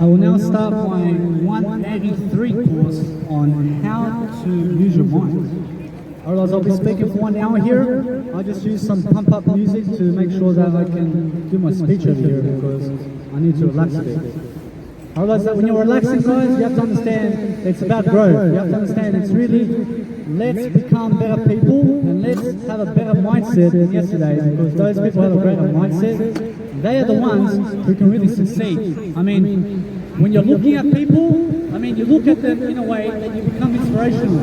I will now start my 183 course on how to use your mind. Otherwise, I'll be speaking for 1 hour here. I'll just use some pump-up music to make sure that I can do my speech over here because I need to relax a bit. Otherwise, when you're relaxing, guys, you have to understand it's about growth. You have to understand it's really let's become better people and let's have a better mindset than yesterday, because those people have a greater mindset. They are the ones who can really succeed. I mean, when you're looking at people, I mean, you look at them in a way that you become inspirational.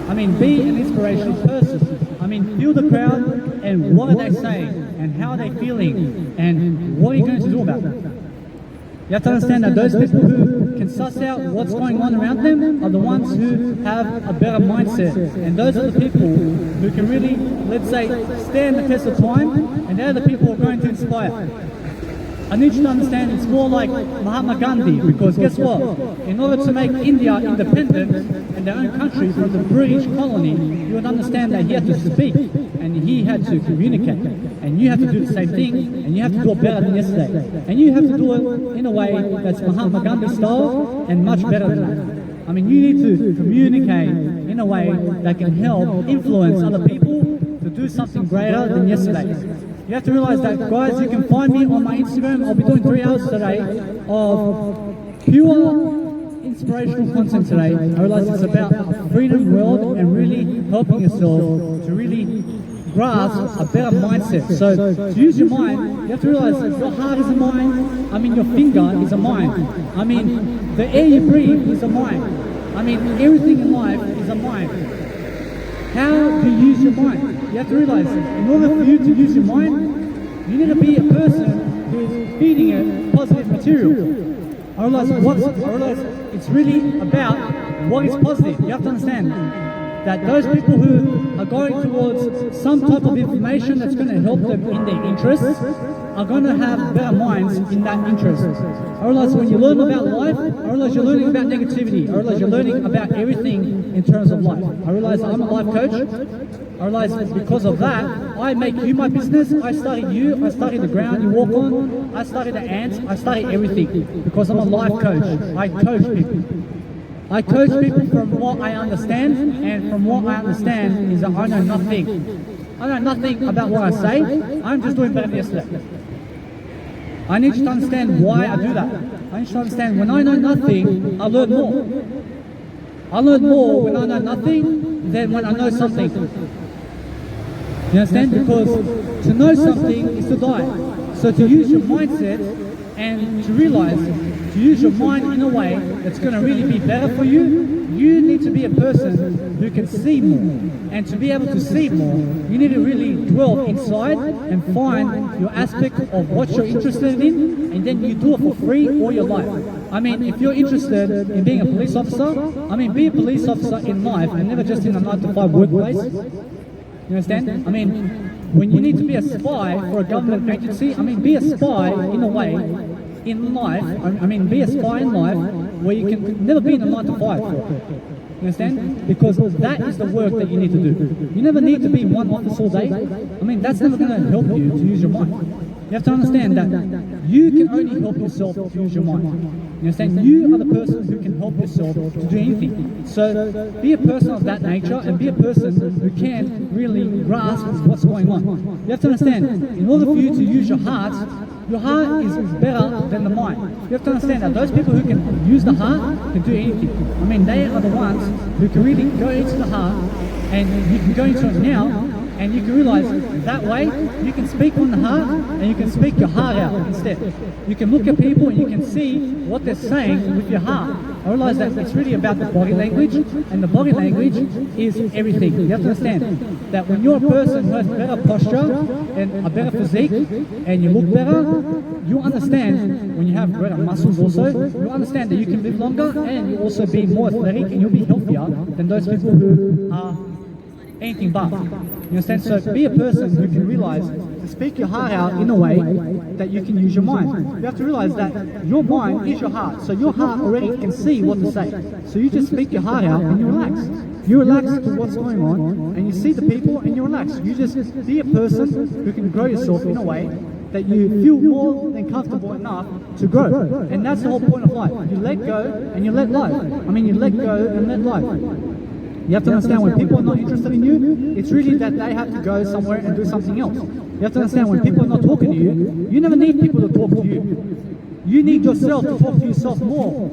I mean, be an inspirational person. I mean, feel the crowd and what are they saying and how are they feeling and what are you going to do about that? You have to understand that those people who can suss out what's going on around them are the ones who have a better mindset. And those are the people who can really, let's say, stand the test of time, and they're the people who are going to inspire. I need you to understand it's more like Mahatma Gandhi, because guess what? In order to make India independent and their own country from the British colony, you would understand that he had to speak and he had to communicate. And you have to do the same thing, and you have to do it better than yesterday. And you have to do it in a way that's Mahatma Gandhi style and much better than that. I mean, you need to communicate in a way that can help influence other people to do something greater than yesterday. You have to realize that, guys, you can find me on my Instagram. I'll be doing 3 hours today of pure inspirational content today. I realize it's about a freedom world and really helping yourself to really grasp a better mindset. So to use your mind, you have to realize your heart is a mind. I mean, your finger is a mind. I mean, the air you breathe is a mind. I mean, everything in life is a mind. How do you use your mind? You have to realize, in order for you to use your mind, you need to be a person who is feeding it positive material. I realize it's really about what is positive. You have to understand that those people who are going towards some type of information that's going to help them in their interests are going to have better minds in that interest. I realize when you learn about life, I realize you're learning about negativity. I realize you're learning about everything in terms of life. I realize I'm a life coach. I realize because of that, I make you my business. I study you. I study the ground you walk on. I study the ants. I study everything because I'm a life coach. I coach people. I coach people from what I understand, and from what I understand is that I know nothing. I know nothing about what I say. I'm just doing better than yesterday. I need you to understand why I do that. I need you to understand when I know nothing, I learn more. I learn more when I know nothing than when I know something. You understand? Because to know something is to die. So to use your mindset and to realize, to use your mind in a way that's going to really be better for you, you need to be a person who can see more. And to be able to see more, you need to really dwell inside and find your aspect of what you're interested in, and then you do it for free all your life. I mean, if you're interested in being a police officer, I mean, be a police officer in life and never just in a 9-to-5 workplace. You understand? I mean, when you need to be a spy for a government agency, I mean, be a spy in a way in life. I mean, be a spy in life where you can never be in a 9-to-5. You understand? Because that is the work that you need to do. You never need to be in one office all day. I mean, that's never going to help you to use your mind. You have to understand that you can only help yourself to use your mind. You understand? You are the person who can help yourself to do anything. So be a person of that nature and be a person who can really grasp what's going on. You have to understand, in order for you to use your heart is better than the mind. You have to understand that those people who can use the heart can do anything. I mean, they are the ones who can really go into the heart, and you can go into it now, and you can realize that way you can speak on the heart and you can speak your heart out instead. You can look at people and you can see what they're saying with your heart. I realize that it's really about the body language, and the body language is everything. You have to understand that when you're a person who has better posture and a better physique and you look better, you understand when you have greater muscles also, you understand that you can live longer and you'll also be more athletic and you'll be healthier than those people who are anything but. You understand? So be a person who can realize to speak your heart out in a way that you can use your mind. You have to realize that your mind is your heart. So your heart already can see what to say. So you just speak your heart out and you relax. You relax to what's going on and you see the people and you relax. You just be a person who can grow yourself in a way that you feel more than comfortable enough to grow. And that's the whole point of life. You let go and you let life. I mean, you let go and let life. You have to understand when people are not interested in you, it's really that they have to go somewhere and do something else. You have to understand when people are not talking to you, you never need people to talk to you. You need yourself to talk to yourself more.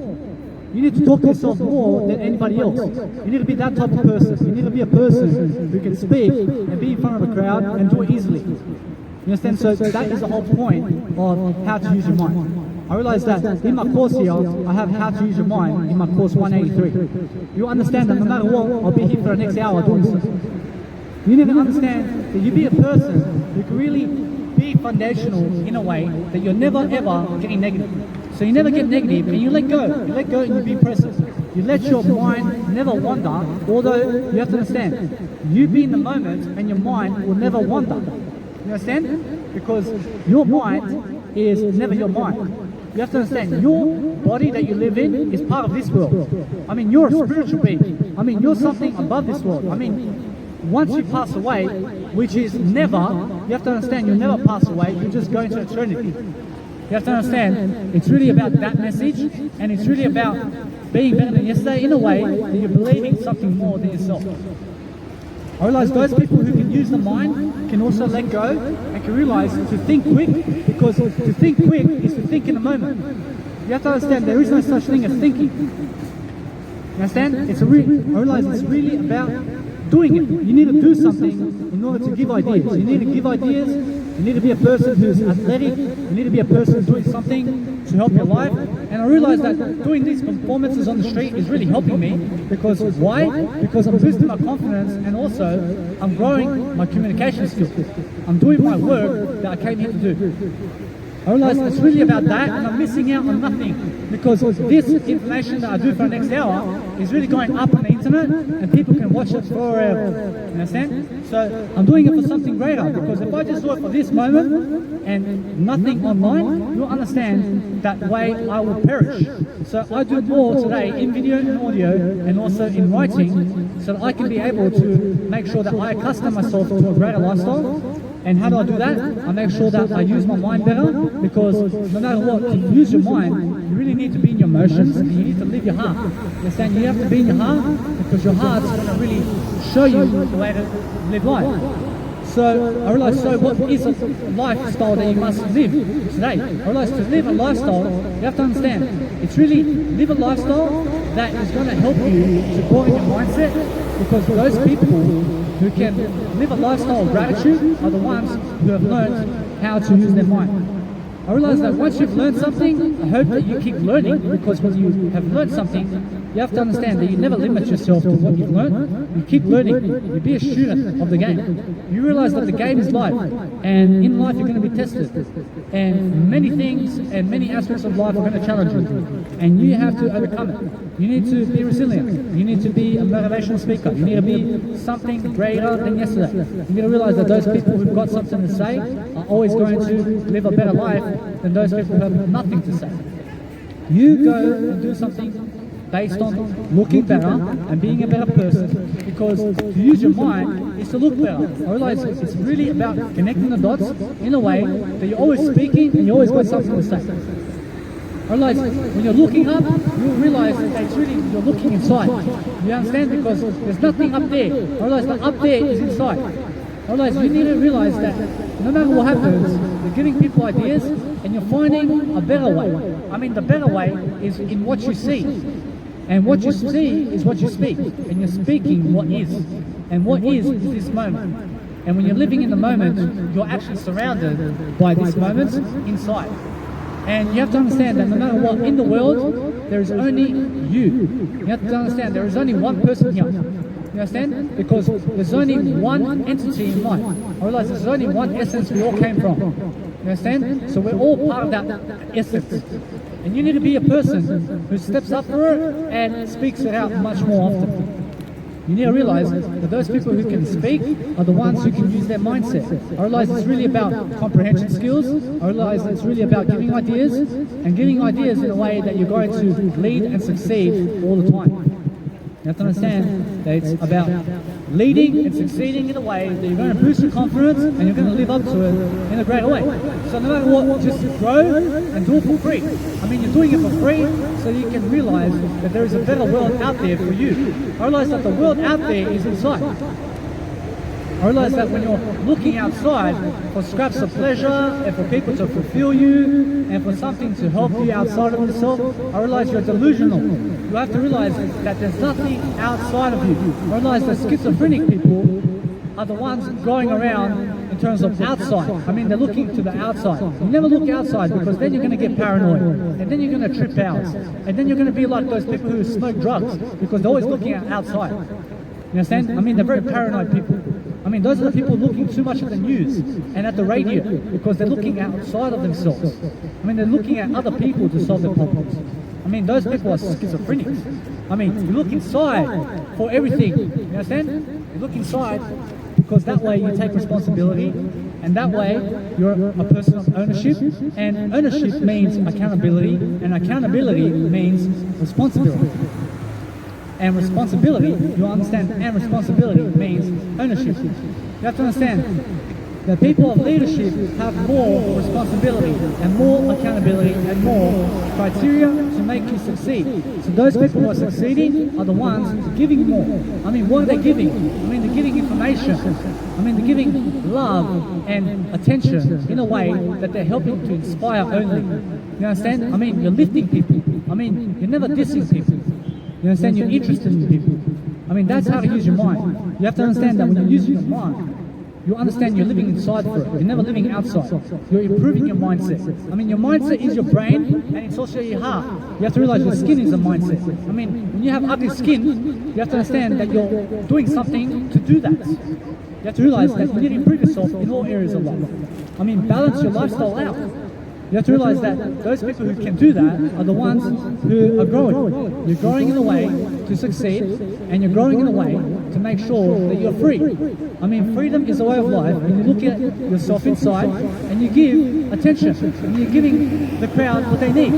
You need to talk to yourself more than anybody else. You need to be that type of person. You need to be a person who can speak and be in front of a crowd and do it easily. You understand? So that is the whole point of how to use your mind. I realize that in my course here, I have how to use your mind in my course 183. You understand that no matter what, I'll be here for the next hour doing so. You need to understand that you be a person who can really be foundational in a way that you're never ever getting negative. So you never get negative and you let go. You let go and you be present. You let your mind never wander, although you have to understand, you be in the moment and your mind will never wander. You understand? Because your mind is never your mind. You have to understand, your body that you live in is part of this world. I mean, you're a spiritual being. I mean, you're something above this world. I mean, once you pass away, which is never, you have to understand, you'll never pass away, you just go into eternity. You have to understand, it's really about that message, and it's really about being better than yesterday in a way that you're believing something more than yourself. I realize those people who can use the mind can also let go and can realize to think quick, because to think quick is to think in the moment. You have to understand there is no such thing as thinking. You understand? I realize it's really about doing it. You need to do something in order to give ideas. You need to give ideas. You need to be a person who's athletic. You need to be a person doing something to help your life. And I realize that doing these performances on the street is really helping me. Because why? Because I'm boosting my confidence and also I'm growing my communication skills. I'm doing my work that I came here to do. I realize it's really about that, and I'm missing out on nothing, because this information that I do for the next hour is really going up on the internet and people can watch it forever. You understand? So I'm doing it for something greater, because if I just do it for this moment and nothing online, you'll understand that way I will perish. So I do more today in video and audio and also in writing, so that I can be able to make sure that I accustom myself to a greater lifestyle. And how do I do that? I make sure that I use my mind better, because no matter what, to use your mind, you really need to be in your emotions and you need to live your heart. You understand? You have to be in your heart, because your heart is going to really show you the way to live life. So I realize, so what is a lifestyle that you must live today? I realize to live a lifestyle, you have to understand, it's really live a lifestyle that is going to help you to grow in your mindset, because those people who can live a lifestyle of gratitude are the ones who have learned how to use their mind. I realize that once you've learned something, I hope that you keep learning, because when you have learned something, you have to understand that you never limit yourself to what you've learned. You keep learning. You be a student of the game. You realize that the game is life, and in life you're going to be tested. And many things and many aspects of life are going to challenge you. And you have to overcome it. You need to be resilient. You need to be a motivational speaker. You need to be something greater than yesterday. You need to realize that those people who've got something to say are always going to live a better life than those people who have nothing to say. You go and do something based on looking better and being a better person, because to use your mind is to look better. I realize it's really about connecting the dots in a way that you're always speaking and you always got something to say. I realize when you're looking up, you'll realize that it's really, you're looking inside. You understand? Because there's nothing up there. I realize that up there is inside. I realize you need to realize that no matter what happens, you're giving people ideas and you're finding a better way. I mean, the better way is in what you see. And what you see is what you speak. And you're speaking what is. And what is this moment. And when you're living in the moment, you're actually surrounded by this moment inside. And you have to understand that no matter what, in the world, there is only you. You have to understand there is only one person here. You understand? Because there's only one entity in life. I realize there's only one essence we all came from. You understand? So we're all part of that essence. And you need to be a person who steps up for it and speaks it out much more often. You need to realize that those people who can speak are the ones who can use their mindset. I realize it's really about comprehension skills. I realize it's really about giving ideas, and giving ideas in a way that you're going to lead and succeed all the time. You have to understand that it's about leading and succeeding in a way that you're going to boost your confidence and you're going to live up to it in a greater way. So no matter what, just grow and do it for free. I mean, you're doing it for free so you can realize that there is a better world out there for you. I realize that the world out there is inside. I realize that when you're looking outside for scraps of pleasure and for people to fulfill you and for something to help you outside of yourself, I realize you're delusional. You have to realize that there's nothing outside of you. I realize that schizophrenic people are the ones going around in terms of outside. I mean, they're looking to the outside. You never look outside because then you're going to get paranoid and then you're going to trip out and then you're going to be like those people who smoke drugs because they're always looking outside. You understand? I mean, they're very paranoid people. I mean, those are the people looking too much at the news and at the radio because they're looking outside of themselves. I mean, they're looking at other people to solve their problems. I mean, those people are schizophrenics. I mean, you look inside for everything. You understand? You look inside because that way you take responsibility and that way you're a person of ownership, and ownership means accountability, and accountability means responsibility. And responsibility, you understand, and responsibility means ownership. You have to understand that people of leadership have more responsibility and more accountability and more criteria to make you succeed. So those people who are succeeding are the ones giving more. I mean, what are they giving? I mean, they're giving information. I mean, they're giving love and attention in a way that they're helping to inspire only. You understand? I mean, you're lifting people. I mean, you're never dissing people. You understand? You're interested in people. I mean, that's how to use your mind. You have to understand that when you're using your mind, you understand you're living inside for it. You're never living outside. You're improving your mindset. I mean, your mindset is your brain and it's also your heart. You have to realize your skin is a mindset. I mean, when you have ugly skin, you have to understand that you're doing something to do that. You have to realize that you need to improve yourself in all areas of life. I mean, balance your lifestyle out. You have to realize that those people who can do that are the ones who are growing. You're growing in a way to succeed, and you're growing in a way to make sure that you're free. I mean, freedom is a way of life, and you look at yourself inside, and you give attention, and you're giving the crowd what they need.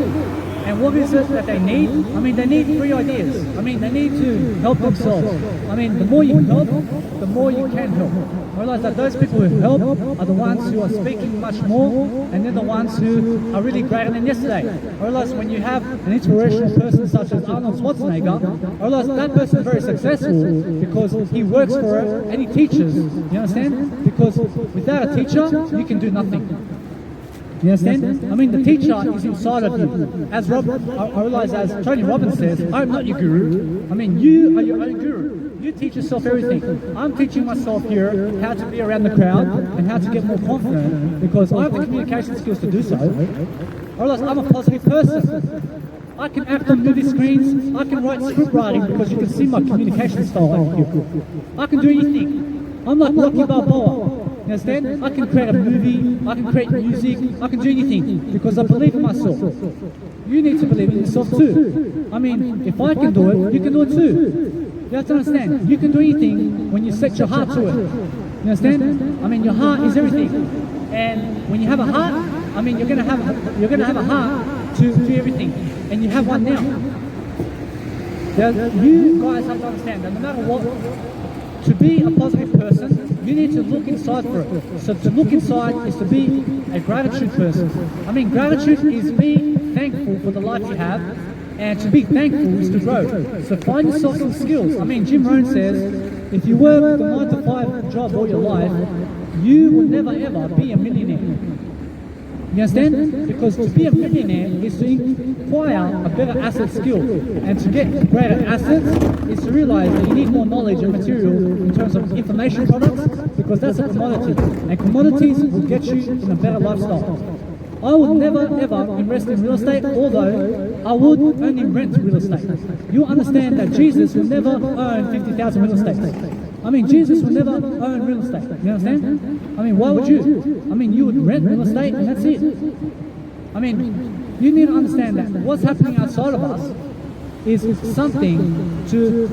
And what is it that they need? I mean, they need 3 ideas. I mean, they need to help themselves. I mean, the more you help, the more you can help. I realize that those people who help are the ones who are speaking much more, and they're the ones who are really greater than yesterday. I realize when you have an inspirational person such as Arnold Schwarzenegger, I realize that person is very successful because he works for it and he teaches. You understand? Because without a teacher, you can do nothing. You understand? I mean, the teacher is inside of you. As I realize, as Tony Robbins says, I'm not your guru. I mean, you are your own guru. You teach yourself everything. I'm teaching myself here how to be around the crowd and how to get more confident because I have the communication skills to do so. I realize I'm a positive person. I can act on movie screens. I can write script writing because you can see my communication style over here. I can do anything. I'm like Rocky Balboa. You understand? I can create a movie, I can create music, I can do anything because I believe in myself. You need to believe in yourself too. I mean, if I can do it, you can do it too. You have to understand, you can do anything when you set your heart to it. You understand? I mean, your heart is everything. And when you have a heart, I mean, you're gonna have a heart to do everything. And you have one now. You guys have to understand that no matter what, to be a positive person, you need to look inside for it. So to look inside is to be a gratitude person. I mean, gratitude is being thankful for the life you have, and to be thankful is to grow. So find yourself some skills. I mean, Jim Rohn says, if you work the 9 to 5 job all your life, you will never ever be a millionaire. You understand? Because to be a millionaire is to acquire a better asset skill. And to get greater assets is to realize that you need more knowledge and material in terms of information products, because that's a commodity. And commodities will get you in a better lifestyle. I would never ever invest in real estate, although I would only rent real estate. You understand that Jesus will never own 50,000 real estate. I mean, Jesus will never own real estate. You understand? I mean, why would you? I mean, you would rent real estate and that's it. I mean, you need to understand that what's happening outside of us is something to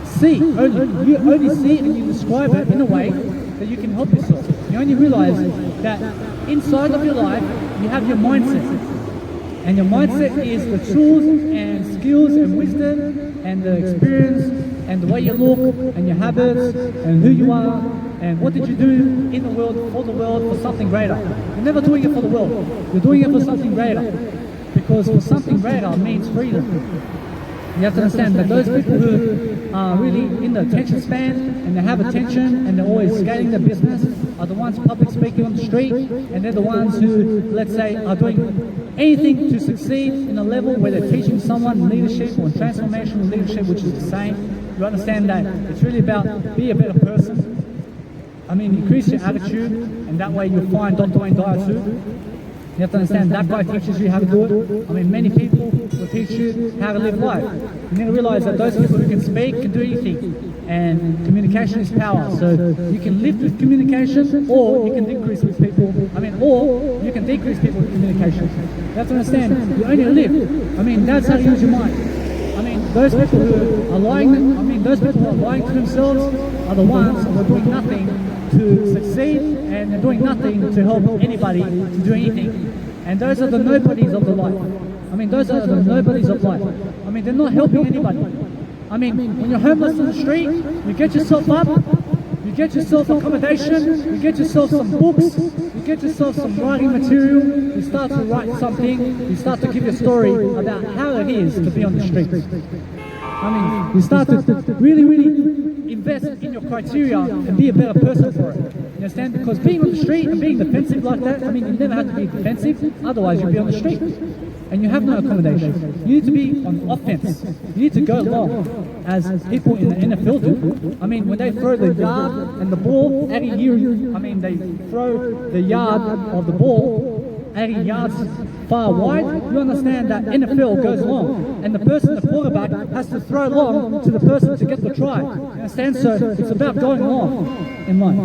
see. You only see it and you describe it in a way that you can help yourself. You only realize that inside of your life, you have your mindset. And your mindset is the tools and skills and wisdom and the experience and the way you look, and your habits, and who you are, and what did you do in the world, for the world, for something greater. You're never doing it for the world. You're doing it for something greater. Because for something greater means freedom. You have to understand that those people who are really in the attention span and they have attention and they're always scaling their business are the ones public speaking on the street, and they're the ones who, let's say, are doing anything to succeed in a level where they're teaching someone leadership or transformational leadership, which is the same. You understand that it's really about be a better person. I mean, increase your attitude, and that way you'll find Dr. Wayne Dyer too. You have to understand that guy teaches you how to do it. I mean, many people will teach you how to live life. You need to realize that those people who can speak can do anything. And communication is power. So you can lift with communication, or you can decrease with people. Or you can decrease people with communication. You have to understand, you only live. I mean, that's how to use your mind. I mean, those people who are lying, those people who are lying to themselves are the ones who are doing nothing to succeed, and they're doing nothing to help anybody to do anything. And those are the nobodies of the life. Those are the nobodies of life. They're not helping anybody. When you're homeless on the street, you get yourself up, you get yourself accommodation, you get yourself some books, you get yourself some writing material, you start to write something, you start to give your story about how it is to be on the streets. You start to really invest in your criteria and be a better person for it. You understand? Because being on the street and being defensive like that, you never have to be defensive, otherwise you'll be on the street. And you have no accommodation. You need to be on offense. You need to go long, as people in the NFL do. When they throw the yard and the ball 80 yards, they throw the yard of the ball 80 yards far wide. You understand that NFL goes long, and the person, the quarterback, has to throw long to the person to get the try. You understand? So it's about going long in life.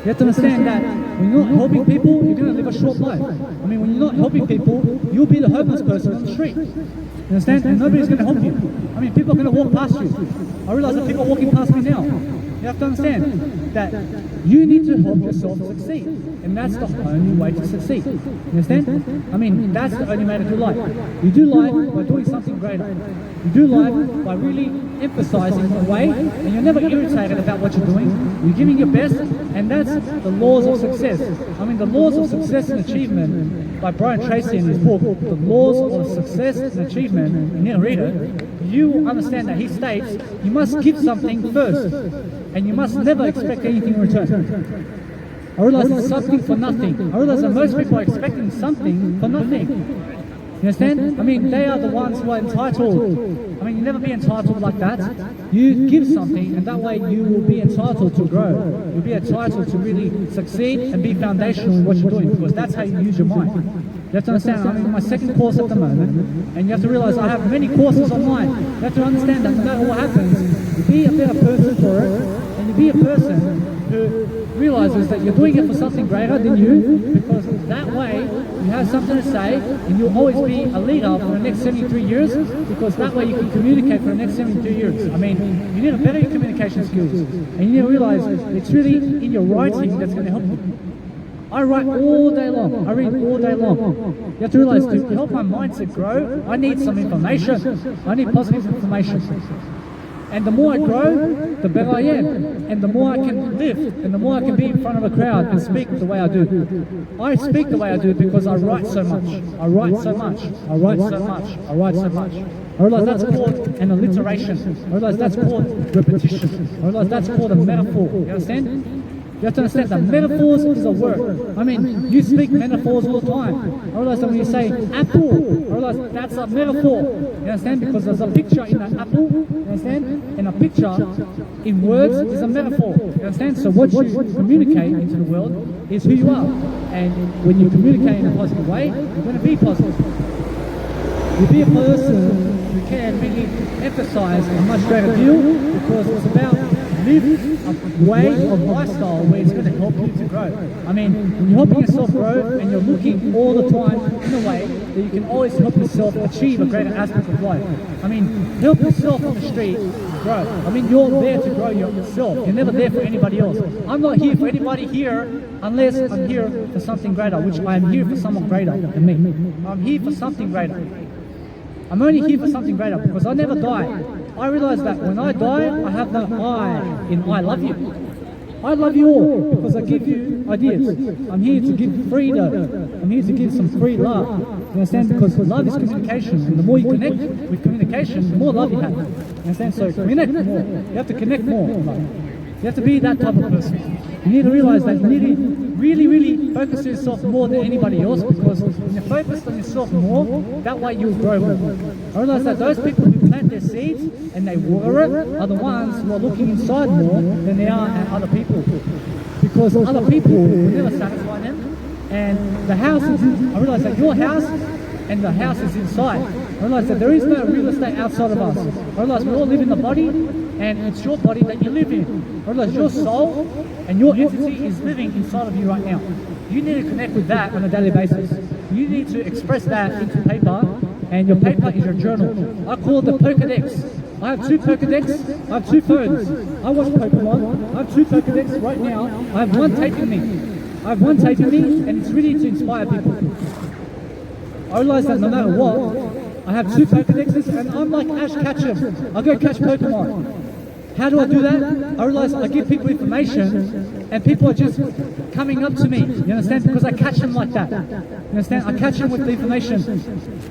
You have to understand that when you're not helping people, you're going to live a short life. When you're not helping people, you'll be the homeless person on the street. You understand? And nobody's going to help you. People are going to walk past you. I realize that people are walking past me now. You have to understand that you need to help yourself succeed. And that's the only way to succeed. You understand? That's the only way to do life. You do life by doing something greater. You do life by really emphasizing the way, and you're never irritated about what you're doing. You're giving your best, and that's the laws of success. The laws of success and achievement by Brian Tracy in his book, The Laws of Success and Achievement, you need to read it. You understand that he states you must give something first, and you must never expect anything in return. I realize it's something for nothing. I realize that most people are expecting something for nothing. You understand? They are the ones who are entitled. You never be entitled like that. You give something, and that way you will be entitled to grow. You'll be entitled to really succeed and be foundational in what you're doing, because that's how you use your mind. You have to understand, I'm in my second course at the moment, and you have to realize I have many courses online. You have to understand that no matter what happens, you be a better person for it, and you be a person who realizes that you're doing it for something greater than you, because that way you have something to say, and you'll always be a leader for the next 73 years, because that way you can communicate for the next 72 years. You need to better your communication skills, and you need to realize it's really in your writing that's going to help you. I write all day long. I read all day long. You have to realize, to help my mindset grow, I need some information. I need positive information. And the more I grow, the better I am. And the more I can live, and the more I can be in front of a crowd and speak the way I do. I speak the way I do because I write so much. I write so much. I write so much. I write so much. I realize that's called an alliteration. I realize that's called repetition. I realize that's called a metaphor. You understand? You have to understand that metaphors is a word. You speak metaphors all the time. I realize that when you say apple, I realize that's a metaphor. You understand? Because there's a picture in an apple. You understand? And a picture in words is a metaphor. You understand? So what you communicate into the world is who you are. And when you communicate in a positive way, you're going to be positive. You be a person who can really emphasize a much greater deal, because it's about live a way of lifestyle where it's going to help you to grow. When you're helping yourself grow and you're looking all the time in a way that you can always help yourself achieve a greater aspect of life. Help yourself on the street grow. You're there to grow yourself. You're never there for anybody else. I'm not here for anybody here unless I'm here for something greater, which I am here for someone greater than me. I'm here for something greater. I'm only here for something greater because I never die. I realize that when I die, I have no I in I love you. I love you all because I give you ideas. I'm here to give freedom. I'm here to give some free love. You understand? Because love is communication. And the more you connect with communication, the more love you have. You understand? So connect more. You have to connect more. You have to be that type of person. You need to realize that you need to really focus yourself more than anybody else, because when you're focused on yourself more, that way you'll grow more. I realize that those people who plant their seeds and they water it are the ones who are looking inside more than they are at other people. Because other people will never satisfy them. And the house is, I realize that your house and the house is inside. I realize that there is no real estate outside of us. I realize we all live in the body, and it's your body that you live in. I realize your soul and your entity is living inside of you right now. You need to connect with that on a daily basis. You need to express that into paper, and your paper is your journal. I call it the Pokedex. I have 2 Pokedex, I have 2 phones. I watch Pokemon, I have 2 Pokedex right now. I have 1 taping me. I have 1 taping me, and it's really to inspire people. I realise that no matter what, I have 2 Pokedexes, and I'm like Ash Ketchum. I go catch Pokemon. How do I do that? I realise I give people information, and people are just coming up to me. You understand? Because I catch them like that. You understand? I catch them with the information.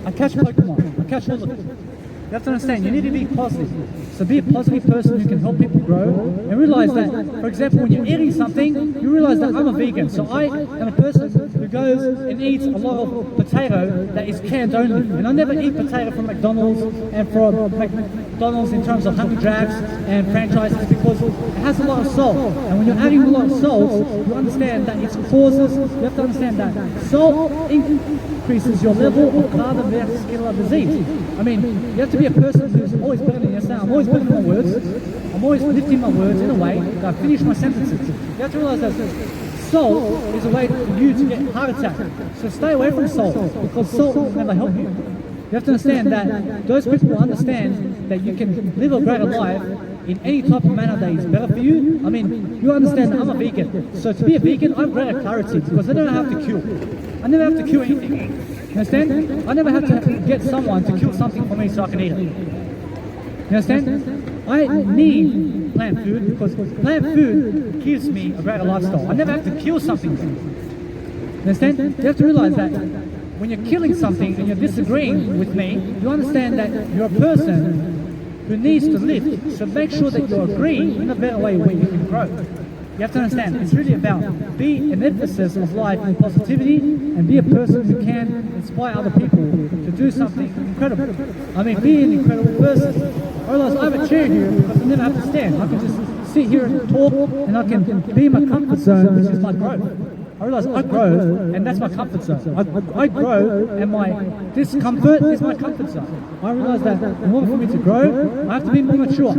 I catch Pokemon. I catch all of them. You have to understand, you need to be positive. So be a positive person who can help people grow, and realize that, for example, when you're eating something, you realize that I'm a vegan. So I am a person who goes and eats a lot of potato that is canned only. And I never eat potato from McDonald's and from McDonald's in terms of Hungry Jacks and franchises, because it has a lot of salt. And when you're adding a lot of salt, you understand that it causes, you have to understand that salt increases your level of cardiovascular disease. I mean, you have to be a person who's always better than yourself. I'm always better than my words. I'm always lifting my words in a way that I finish my sentences. You have to realize that salt is a way for you to get heart attack. So stay away from salt, because salt will never help you. You have to understand that those people will understand that you can live a greater life in any type of manner that is better for you. I mean, you understand that I'm a vegan. So to be a vegan, I'm greater clarity, because I don't have to kill. I never have to kill anything. You understand? I never have to get someone to kill something for me so I can eat it. You understand? I need plant food because plant food gives me a greater lifestyle. I never have to kill something. You understand? You have to realize that when you're killing something and you're disagreeing with me, you understand that you're a person who needs to live. So make sure that you're agreeing in a better way where you can grow. You have to understand, it's really about be an emphasis of life and positivity, and be a person who can inspire other people to do something incredible. I mean, be an incredible person. Otherwise, I have a chair here because I never have to stand. I can just sit here and talk, and I can be in my comfort zone, which is my growth. I realize I grow, and that's my comfort zone. I grow, and my discomfort is my comfort zone. I realize that in order for me to grow, I have to be more mature.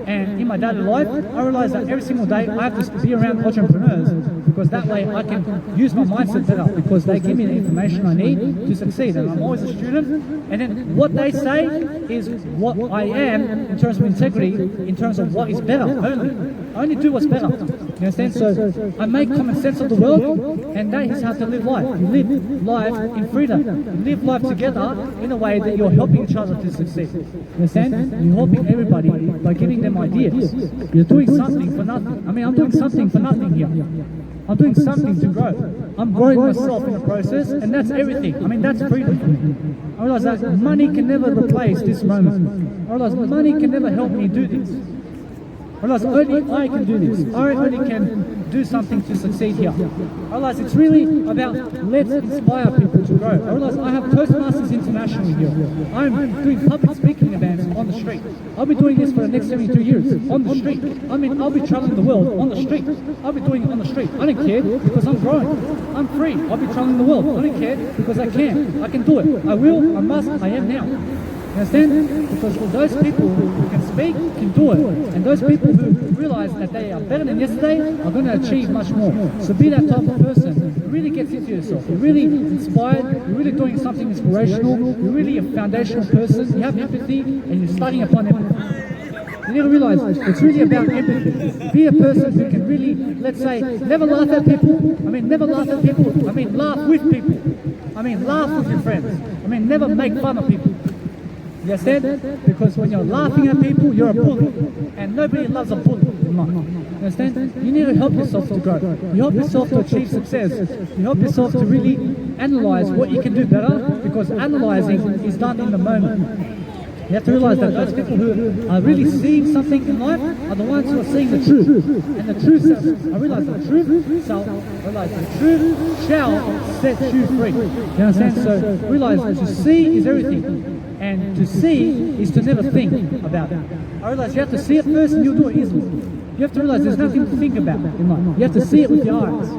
And in my daily life, I realize that every single day I have to be around entrepreneurs, because that way I can use my mindset better, because they give me the information I need to succeed. And I'm always a student, and then what they say is what I am in terms of integrity, in terms of what is better only. I only do what's better. You understand? So I make common sense of the world, and that is how to live life. You live life in freedom. You live life together in a way that you're helping each other to succeed. You understand? You're helping everybody by giving them ideas. You're doing something for nothing. I mean, I'm doing something for nothing here. I'm doing something to grow. I'm growing myself in the process, and that's everything. I mean, that's freedom for me. I realize that money can never replace this moment. I realize money can never help me do this. I realize only I can do this. I only can do something to succeed here. I realize it's really about let's inspire people to grow. I realize I have Toastmasters International here. I'm doing public speaking events on the street. I'll be doing this for the next 72 years, on the street. I mean, I'll be traveling the world on the street. I'll be doing it on the street. I don't care because I'm growing. I'm free. I'll be traveling the world. I don't care because I can. I can do it. I will, I must, I am now. You understand? Because those people who can speak can do it. And those people who realize that they are better than yesterday are going to achieve much more. So be that type of person who really gets into yourself. You're really inspired. You're really doing something inspirational. You're really a foundational person. You have empathy, and you're studying upon empathy. You need to realize it's really about empathy. Be a person who can really, let's say, never laugh at people. I mean, never laugh at people. I mean, laugh with people. I mean, laugh with your friends. I mean, never make fun of people. You understand? Because when you're laughing at people, you're a bully. And nobody loves a bully. No. You understand? You need to help yourself to grow. You help yourself to achieve success. You help yourself to really analyze what you can do better, because analyzing is done in the moment. You have to realize that those people who are really seeing something in life are the ones who are seeing the truth. And the truth says, I realize the truth shall set you free. You understand? So realize to see is everything. And to see is to never think about it. I realize you have to see it first and you'll do it easily. You have to realize there's nothing to think about in life. You have to see it with your eyes.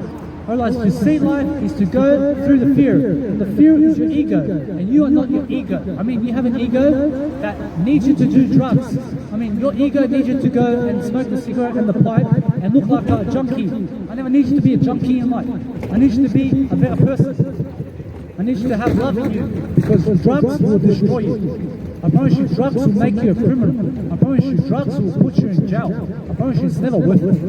I realize to see life is to go through the fear. And the fear is your ego. And you are not your ego. I mean, you have an ego that needs you to do drugs. I mean, your ego needs you to go and smoke the cigarette and the pipe and look like a junkie. I never need you to be a junkie in life. I need you to be a better person. I need you to have love in you, because drugs will destroy you. I promise you, drugs will make you a criminal. I promise you, drugs will put you in jail. I promise you, it's never worth it.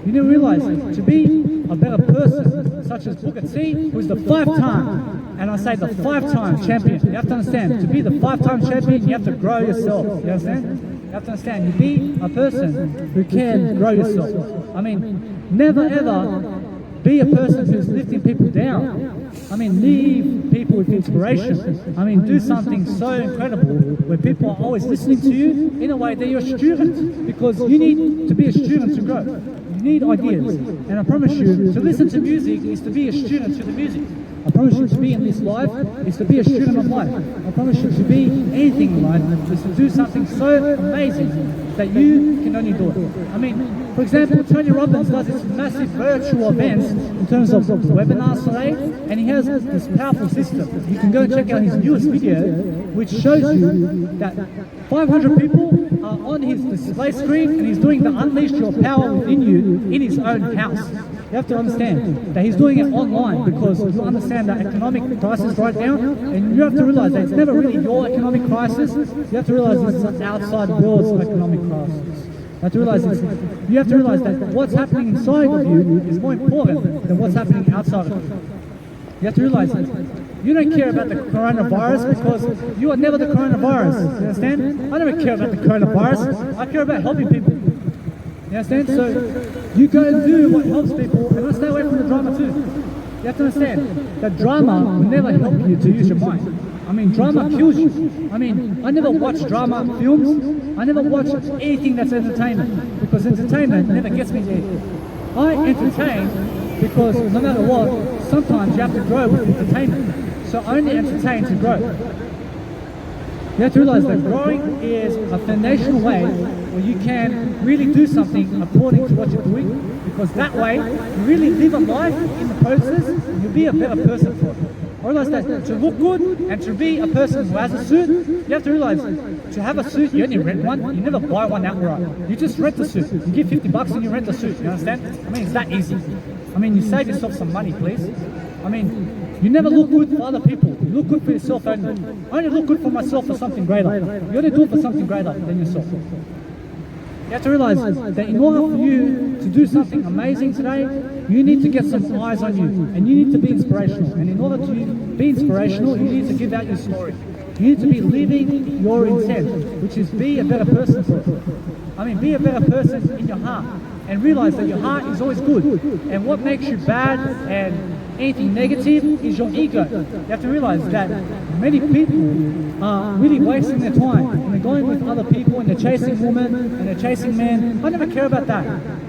You need to realize, to be a better person, such as Booker T, who is the 5-time, and I say the 5-time champion. You have to understand, to be the 5-time champion, you have to grow yourself. You understand? You have to understand, you be a person who can grow yourself. I mean, never ever be a person who's lifting people down. I mean, leave people with inspiration. I mean, do something so incredible where people are always listening to you in a way that you're a student, because you need to be a student to grow. You need ideas. And I promise you, to listen to music is to be a student to the music. I promise you, to be in this life is to be a student of life. I promise you, to be anything in life is to do something so amazing that you can only do it. I mean, for example, Tony Robbins does this massive virtual events in terms of webinars today, and he has this powerful system. You can go and check out his newest video, which shows you that 500 people are on his display screen, and he's doing the Unleash Your Power Within You in his own house. You have to understand that he's doing it online, because you understand the economic crisis right now, and you have to realize that it's never really your economic crisis. You have to realize this is an outside world's economic crisis. You have to realize that what's happening inside of you is more important than what's happening outside of you. You have to realize that you don't care about the coronavirus, because you are never the coronavirus. You understand? I never care about the coronavirus. I care about helping people. You understand? So you go and do what helps people, and I stay away from the drama too. You have to understand that drama will never help you to use your mind. I mean, drama kills you. I mean, I never watch drama films. I never watch anything that's entertainment, because entertainment never gets me there. I entertain because no matter what, sometimes you have to grow with entertainment. So I only entertain to grow. You have to realize that growing is a foundational way where you can really do something according to what you're doing, because that way you really live a life in the process and you'll be a better person for it. I realize that to look good and to be a person who has a suit, you have to realize to have a suit, you only rent one, you never buy one outright. You just rent the suit. You give $50 and you rent the suit, you understand? I mean, it's that easy. I mean, you save yourself some money, please. I mean, you never look good for other people. You look good for yourself only. I only look good for myself for something greater. You only do it for something greater than yourself. You have to realize that in order for you to do something amazing today, you need to get some eyes on you, and you need to be inspirational. And in order to be inspirational, you need to give out your story. You need to be living your intent, which is be a better person for it. I mean, be a better person in your heart, and realize that your heart is always good. And what makes you bad and anything negative is your ego. You have to realize that many people are really wasting their time, and they're going with other people, and they're chasing women, and they're chasing men. I never care about that.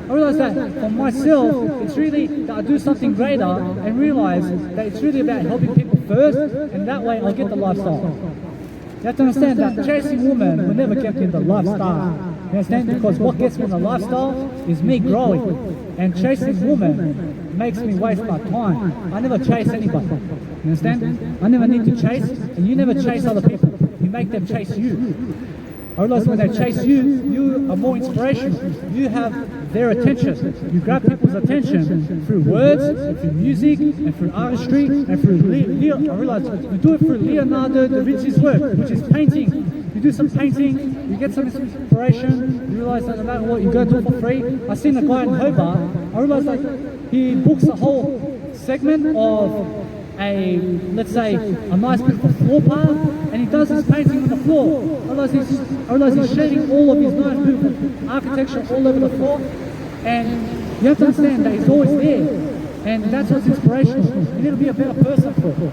I realize that for myself, it's really that I do something greater, and realize that it's really about helping people first, and that way I'll get the lifestyle. You have to understand that chasing women will never get me the lifestyle. You understand? Because what gets me the lifestyle is me growing. And chasing women makes me waste my time. I never chase anybody. You understand? I never need to chase, and you never chase other people. You make them chase you. I realize when they chase you, you are more inspirational. You have their attention. You grab people's attention through words, and through music, and through artistry, and through I realize you do it through Leonardo da Vinci's work, which is painting. You do some painting, you get some inspiration, you realize that no matter what, you go do it for free. I seen a guy in Hobart, I realized that he books a whole segment of let's say, a nice beautiful floor path, and he does his painting on the floor. floor. I realize he's shedding all of his nice beautiful architecture all over the floor. And you have to understand that he's always there. And that's what's inspirational. You need to be a better person for it.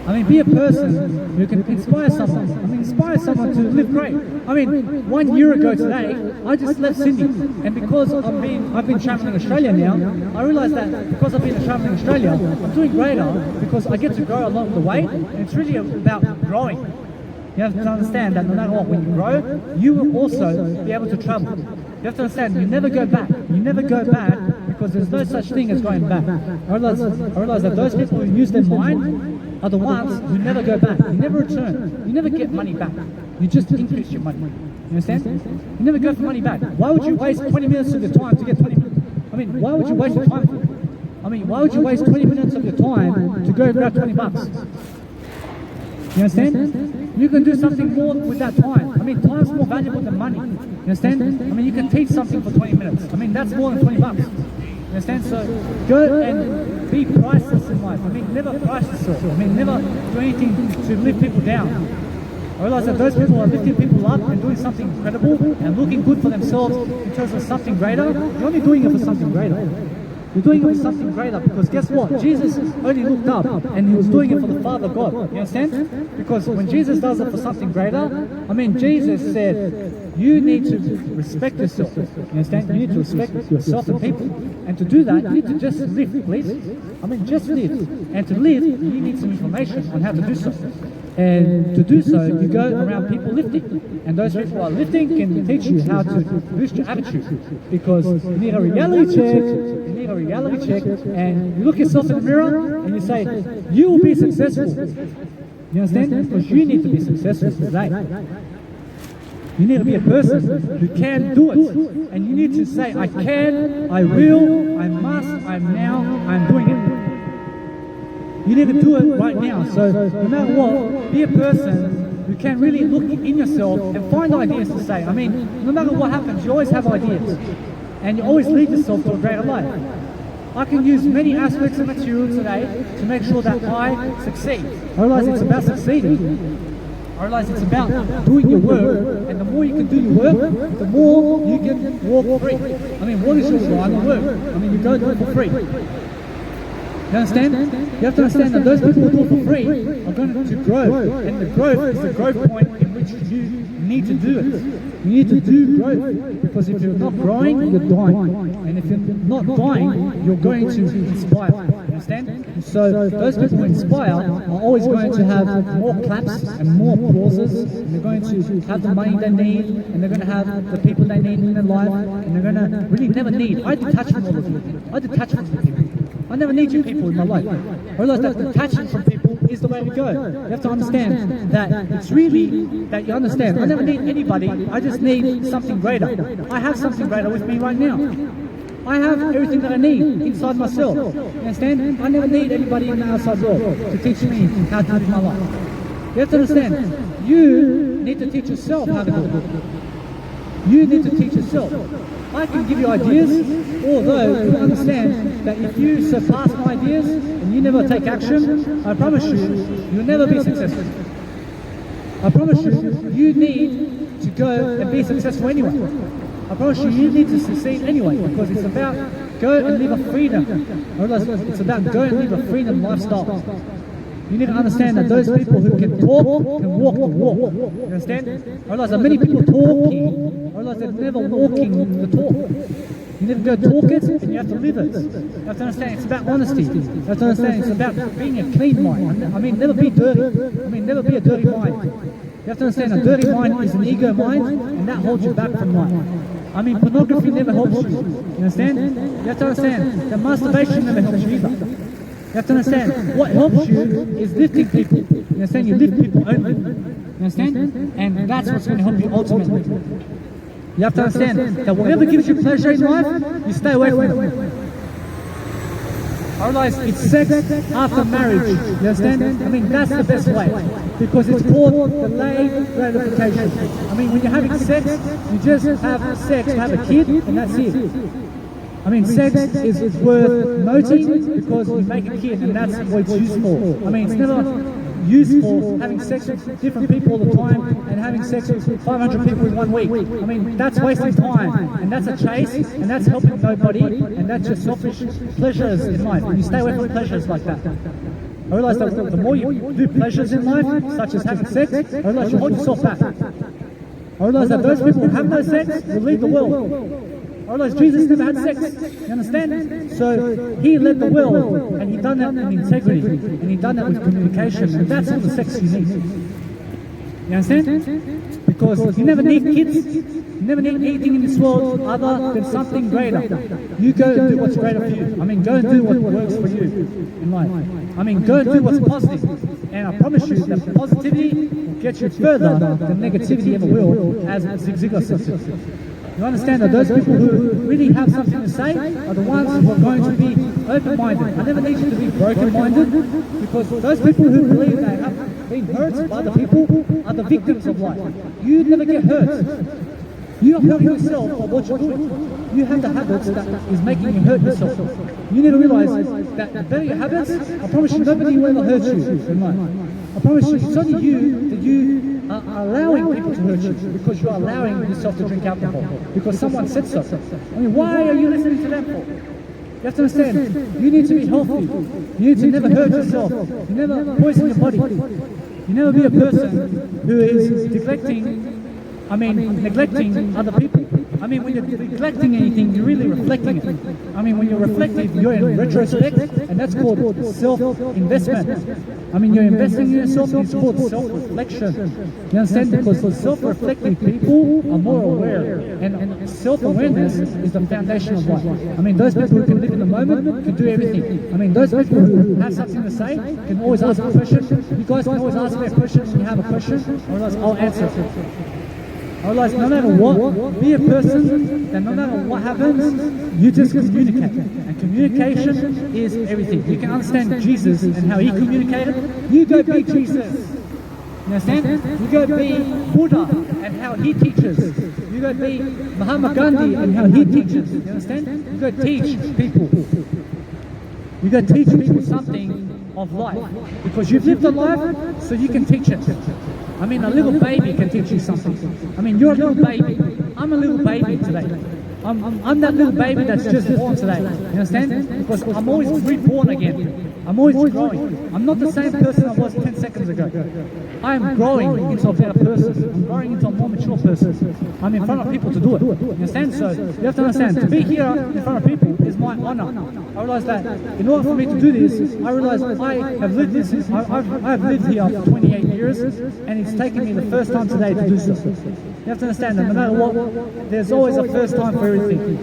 I mean, be a person who can inspire someone. I mean, inspire someone to live great. I mean, 1 year ago today, I just left Sydney. And because I've been traveling Australia now, I realized that because I've been traveling Australia, I'm doing greater because I get to grow along the way. And it's really about growing. You have to understand that no matter what, when you grow, you will also be able to travel. You have to understand, you never go back. You never go back because there's no such thing as going back. I realize that those people who use their mind are the ones who never go back. You never return. You never get money back. You just increase your money. You understand? You never go for money back. Why would you waste 20 minutes of your time to get 20 minutes? I mean, why would you waste your time for it? I mean, why would you waste 20 minutes of your time to go grab 20 bucks? You understand? You can do something more with that time. I mean, time's more valuable than money. You understand? I mean, you can teach something for 20 minutes. I mean, that's more than 20 bucks. You understand? So go and be priceless in life. I mean, never price yourself. I mean, never do anything to lift people down. I realize that those people are lifting people up and doing something incredible and looking good for themselves in terms of something greater. You're only doing it for something greater. You're doing it for something greater because guess what? Jesus only looked up and he was doing it for the Father God. You understand? Because when Jesus does it for something greater, I mean, Jesus said, you need to respect yourself. You understand? You need to respect yourself and people. And to do that, you need to just live, please. I mean, just live. And to live, you need some information on how to do so. And to do so, you go around people lifting. And those people who are lifting can teach you how to boost your attitude. Because you need a reality check. A reality check, and you look yourself in the mirror and you say, you will be successful. You understand? Because you need to be successful today. You need to be a person who can do it. And you need to say, I can, I will, I must, I'm now, I'm doing it. You need to do it right now. So no matter what, be a person who can really look in yourself and find ideas to say. I mean, no matter what happens, you always have ideas. And you always lead yourself to a greater life. I can use many aspects of material today to make sure that I succeed. I realize it's about succeeding. I realize it's about doing your work, and the more you can do your work, the more you can walk free. I mean, what is your line of work? I mean, you don't do it for free. You understand? You have to understand that those people who do it for free are going to grow, and the growth is the growth point in which you need to do it. You need to do growth, because if you're not growing, you're dying. And if you're not dying, you're going to inspire. You understand? So those people who inspire are always going to have more claps and more applauses, and they're going to have the money they need, and they're going to have the people they need in their life, and they're going to really never need. I detach from all of you. I detach from people. I never need you people in my life. I realize that detaching from people is the way to go. You have to understand that it's really that you understand. I never need anybody. I just need something greater. I have something greater with me right now. I have everything that I need inside myself. You understand? I never need anybody in the outside world to teach me how to live my life. You have to understand. You need to teach yourself how to do it. You need to teach yourself. I can give you ideas, although you understand that if you surpass my ideas and you never take action, I promise you, you'll never be successful. I promise you, you need to go and be successful anyway. I promise you, you need to succeed anyway, because it's about go and live a freedom. It's about go and live a freedom lifestyle. You need to understand that those people who can talk can walk the walk. You understand? I realize that many people talking, I realize they're never walking the talk. You need to go talk it and you have to live it. You have to understand it's about honesty. You have to understand it's about being a clean mind. I mean, never be dirty. I mean, never be a dirty mind. You have to understand a dirty mind is an ego mind, and that holds you back from life. I mean, pornography never helps you. You understand? You have to understand that masturbation never helps you either. You have to understand, what helps you is lifting people. You understand? You lift people only. You understand? And that's what's going to help you ultimately. You have to understand that whatever gives you pleasure in life, you stay away from it. I realize it's sex after marriage. You understand? I mean, that's the best way. Because it's called delayed gratification. I mean, when you're having sex, you just have sex to have a kid, and that's it. I mean, sex is worth noting because you make a kid and that's what it's used for. I mean, it's never used for having sex with different people all the time and having sex with 500 people in 1 week. I mean, that's wasting time, and that's a chase, and that's helping nobody, and that's just selfish pleasures in life. And you stay away from pleasures like that. I realize that the more you do pleasures in life, such as having sex, I realize you hold yourself back. I realize that those people who have no sex will lead the world. I realize Jesus never had sex. You understand? So he led the world, and he done that in integrity, and he done that with communication, and that's all the sex you need. You understand? Because you never need kids, you never need anything in this world other than something greater. You go and do what's greater for you. I mean, go and do what works for you in life. I mean, go and do what's positive. And I promise you that positivity will get you further than negativity ever will, as Zig Ziglar says. You understand that those people who really have something to say are the ones who are going to be open-minded. I never need you to be broken-minded, because those people who believe they have been hurt by the people are the victims of life. You never get hurt. You hurt yourself by what you're doing. You have the habits that is making you hurt yourself. You need to realize that the better your habits, I promise you nobody will ever hurt you in life. I promise you, it's only you that you are allowing people to hurt you, because you're allowing yourself to drink alcohol, because someone said so. I mean, why are you listening to them for? You have to understand, you need to be healthy. You need to never hurt yourself. You never poison your body. You never be a person who is neglecting other people. I mean, when you're neglecting anything, you're really reflecting it. I mean, when you're reflective, you're in retrospect, and that's called self-investment. I mean, you're investing in yourself, and it's called self-reflection. You understand? Because self-reflective people are more aware, and self-awareness is the foundation of life. I mean, those people who can live in the moment can do everything. I mean, those people who have something to say can always ask a question. You guys can always ask me a question when you have a question, or else I'll answer it. I realize no matter what, be a person that no matter what happens, you just communicate. And communication is everything. You can understand Jesus and how he communicated. You go be Jesus. You understand? You go be Buddha and how he teaches. You go be Mahatma Gandhi and how he teaches. You understand? You go teach people. You go teach people something of life. Because you've lived a life, so you can teach it. I mean, a little baby can teach you something. I mean, you're a little baby. I'm a little baby today. I'm that little baby that's just born today. You understand? Because I'm always reborn again. I'm always growing. I'm not the same person I was 10 seconds ago. I'm growing into a better person. I'm growing into a more mature person. I'm in front of people to do it. You understand? So you have to understand, to be here in front of people is my honor. I realize that in order for me to do this, I realize I have lived this. I've lived here for 28 years, and it's taken me the first time today to do so. You have to understand that no matter what, there's always a first time for everything.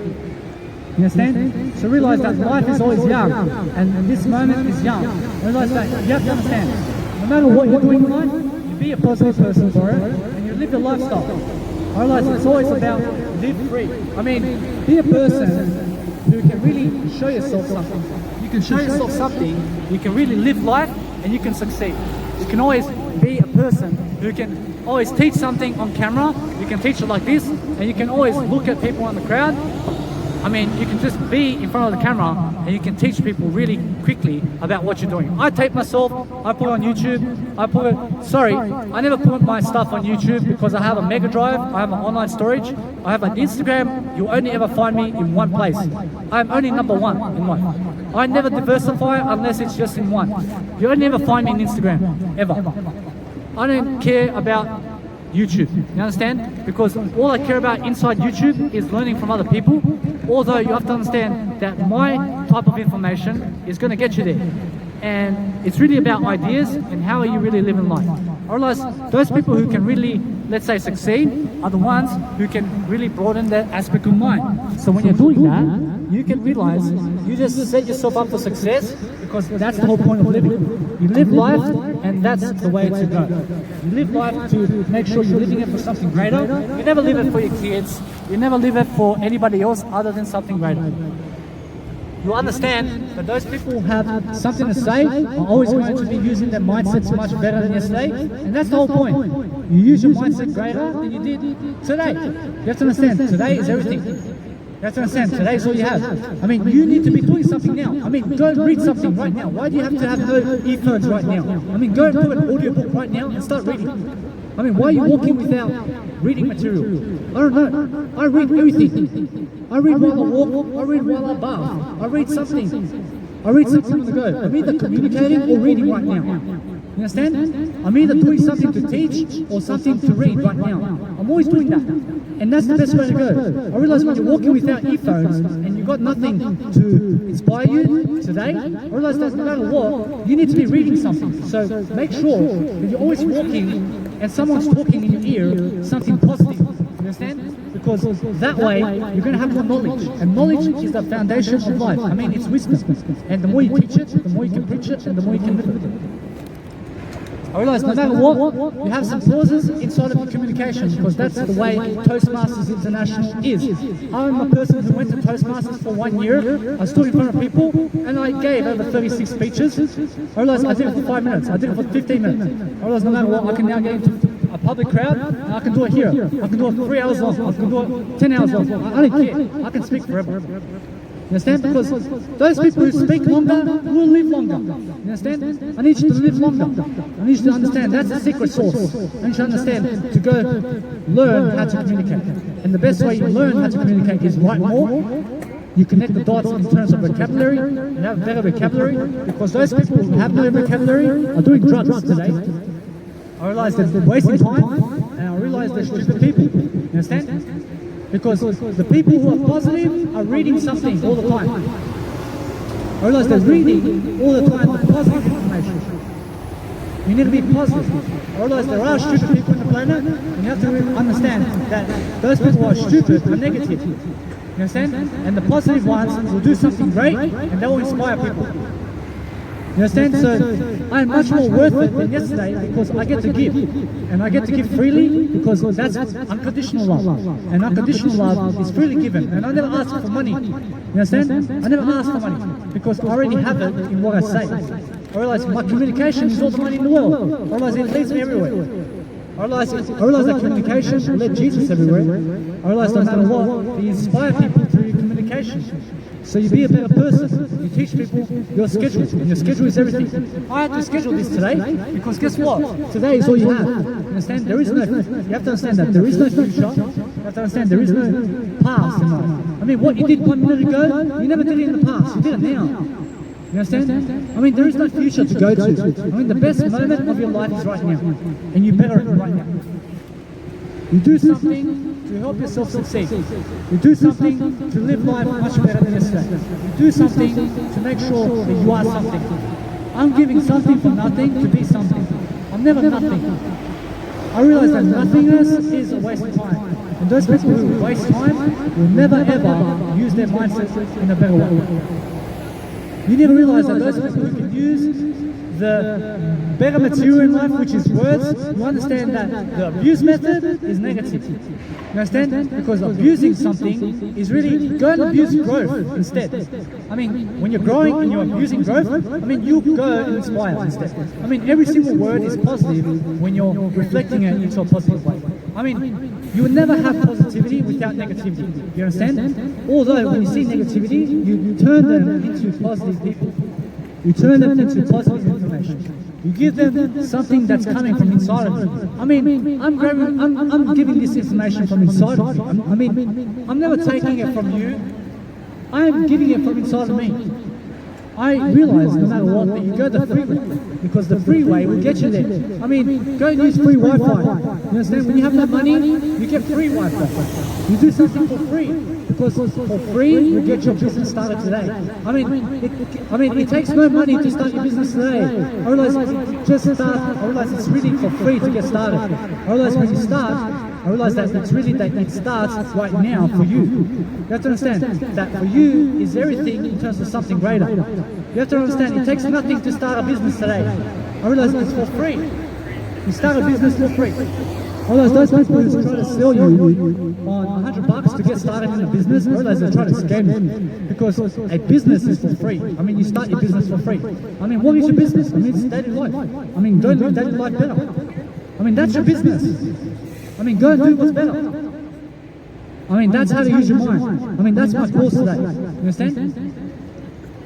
You understand? So realize that life is always young, and this moment is young. Realize that you have to understand, no matter what you're doing in life, you be a positive person for it, and you live your lifestyle. I realize it's always about live free. I mean, be a person who can really show yourself something. You can show yourself something, you can really live life, and you can succeed. You can always be a person who can always teach something on camera. You can teach it like this, and you can always look at people in the crowd. I mean, you can just be in front of the camera and you can teach people really quickly about what you're doing. I tape myself, I put it on YouTube, I never put my stuff on YouTube because I have a Mega Drive, I have an online storage, I have an Instagram. You'll only ever find me in one place. I'm only number one in one. I never diversify unless it's just in one. You only ever find me in Instagram, ever. I don't care about YouTube, you understand? Because all I care about inside YouTube is learning from other people. Although you have to understand that my type of information is going to get you there. And it's really about ideas and how are you really living life. I realize those people who can really, let's say, succeed are the ones who can really broaden that aspect of mind. So when you're doing that, you can realize you just set yourself up for success, because that's the whole point of living. You live life, and that's the way to go. You live life to make sure you're living it for something greater. You never live it for your kids. You never live it for anybody else other than something greater. You understand that those people who have something to say are always going to be using their mindsets much better than yesterday, and that's the whole point. You use your mindset greater than you did today. You have to understand, today is everything. That's what I'm saying. Today's all you have. I mean, you need to be doing something now. I mean, go and read something right now. Why do you have to have no earphones right now? I mean, go and put an audiobook right now and start reading. I mean, why are you walking without reading material? I don't know. I read everything. I read while I walk. I read while I bath. I read something. I read something on the go. I'm either communicating or reading right now. You understand? I'm either doing something to teach or something to read right now. I'm always doing that. And that's the best way to go. I realize when you're walking without earphones and you've got nothing to inspire you today, I realize that no matter what, you need to be reading something. So make sure that you're always walking and someone's talking in your ear something positive. You understand? Because that way you're going to have more knowledge. And knowledge is the foundation of life. I mean, it's wisdom. And the more you teach it, the more you can preach it, and the more you can live with it. I realize no matter what, you have some pauses inside of your communication because that's the way Toastmasters International is. I'm a person who went to Toastmasters for 1 year. I stood in front of people and I gave over 36 speeches. I realized I did it for 5 minutes. I did it for 15 minutes. I realized no matter what, I can now get into a public crowd and I can do it here. I can do it 3 hours long. I can do it 10 hours long. I don't care. I can speak forever. You understand? Because those people who speak longer will live longer. You understand? I need you to live longer. I need you to understand that's the secret sauce. I need you to understand to go learn how to communicate. And the best way you learn how to communicate is write more. You connect the dots in terms of vocabulary and have better vocabulary because those people who have no vocabulary are doing drugs today. I realize that they're wasting time and I realize they're stupid people. You understand? Because the people who are positive are reading something all the time. I realize they're reading all the time the positive information. You need to be positive. I realize there are stupid people on the planet, and you have to understand that those people who are stupid are negative. You understand? And the positive ones will do something great, and they will inspire people. You understand? So I'm much more worth it than yesterday because I get to give. And I get to give freely because that's unconditional love. And unconditional love is freely given. And I never ask for money. You understand? I never ask for money because I already have it in what I say. I realize my communication is all the money in the world. I realize it leads me everywhere. I realize that communication led Jesus everywhere. I realize no matter what, you inspire people through your communication. So you be a better person. You teach people your schedule, and your schedule is everything. I had to schedule this today because guess what? Today is all you have. You understand? There is no. You have to understand that there is no future. You have to understand there is no past in life. I mean, what you did 1 minute ago, you never did it in the past. You did it now. You understand? I mean, there is no future to go to. I mean, the best moment of your life is right now, and you better it right now. You do something to help yourself succeed. You do something to live life much better than yesterday. You do something to make sure that you are something. I'm giving something for nothing to be something. I'm never nothing. I realize that nothingness is a waste of time. And those people who waste time will never ever use their mindset in a better way. You need to realize that those people who can use the better material in life, which is words, you understand that the abuse method is negative. You understand? Because abusing something is really, go and abuse growth instead. I mean, when you're growing and you're abusing growth, I mean, you go and inspire instead. I mean, every single word is positive when you're reflecting it into a positive way. I mean, you would never have positivity without negativity. You understand? Although when you see negativity, you turn them into positive people. You turn them into positive information. You give them something that's coming from inside of you. I mean, I'm giving this information from inside of you. I mean, I'm never taking it from you. I'm giving it from inside of me. I realize no matter what that you go the freeway because the freeway will get you there. I mean, go and use free Wi-Fi. You understand? When you have no money, you get free Wi-Fi. You do something for free because for free you get your business started today. I mean, it takes no money to start your business today. I realize just start. I realize it's really for free to get started. I realize when you start, I realize that it's really that it starts right now for you. You have to understand that for you is everything in terms of something greater. You have to understand it takes nothing to start a business today. I realize it's for free. You start a business for free. I realize those people who try to sell you on $100 to get started in a business, I realize they're trying to scam you. Because a business is for free. I mean, you start your business for free. I mean, what is your business? I mean, it's daily life. I mean, don't live daily life better. I mean, that's your business. I mean, go and do what's better. I mean, that's how to use your mind. I mean, that's my course today. You understand?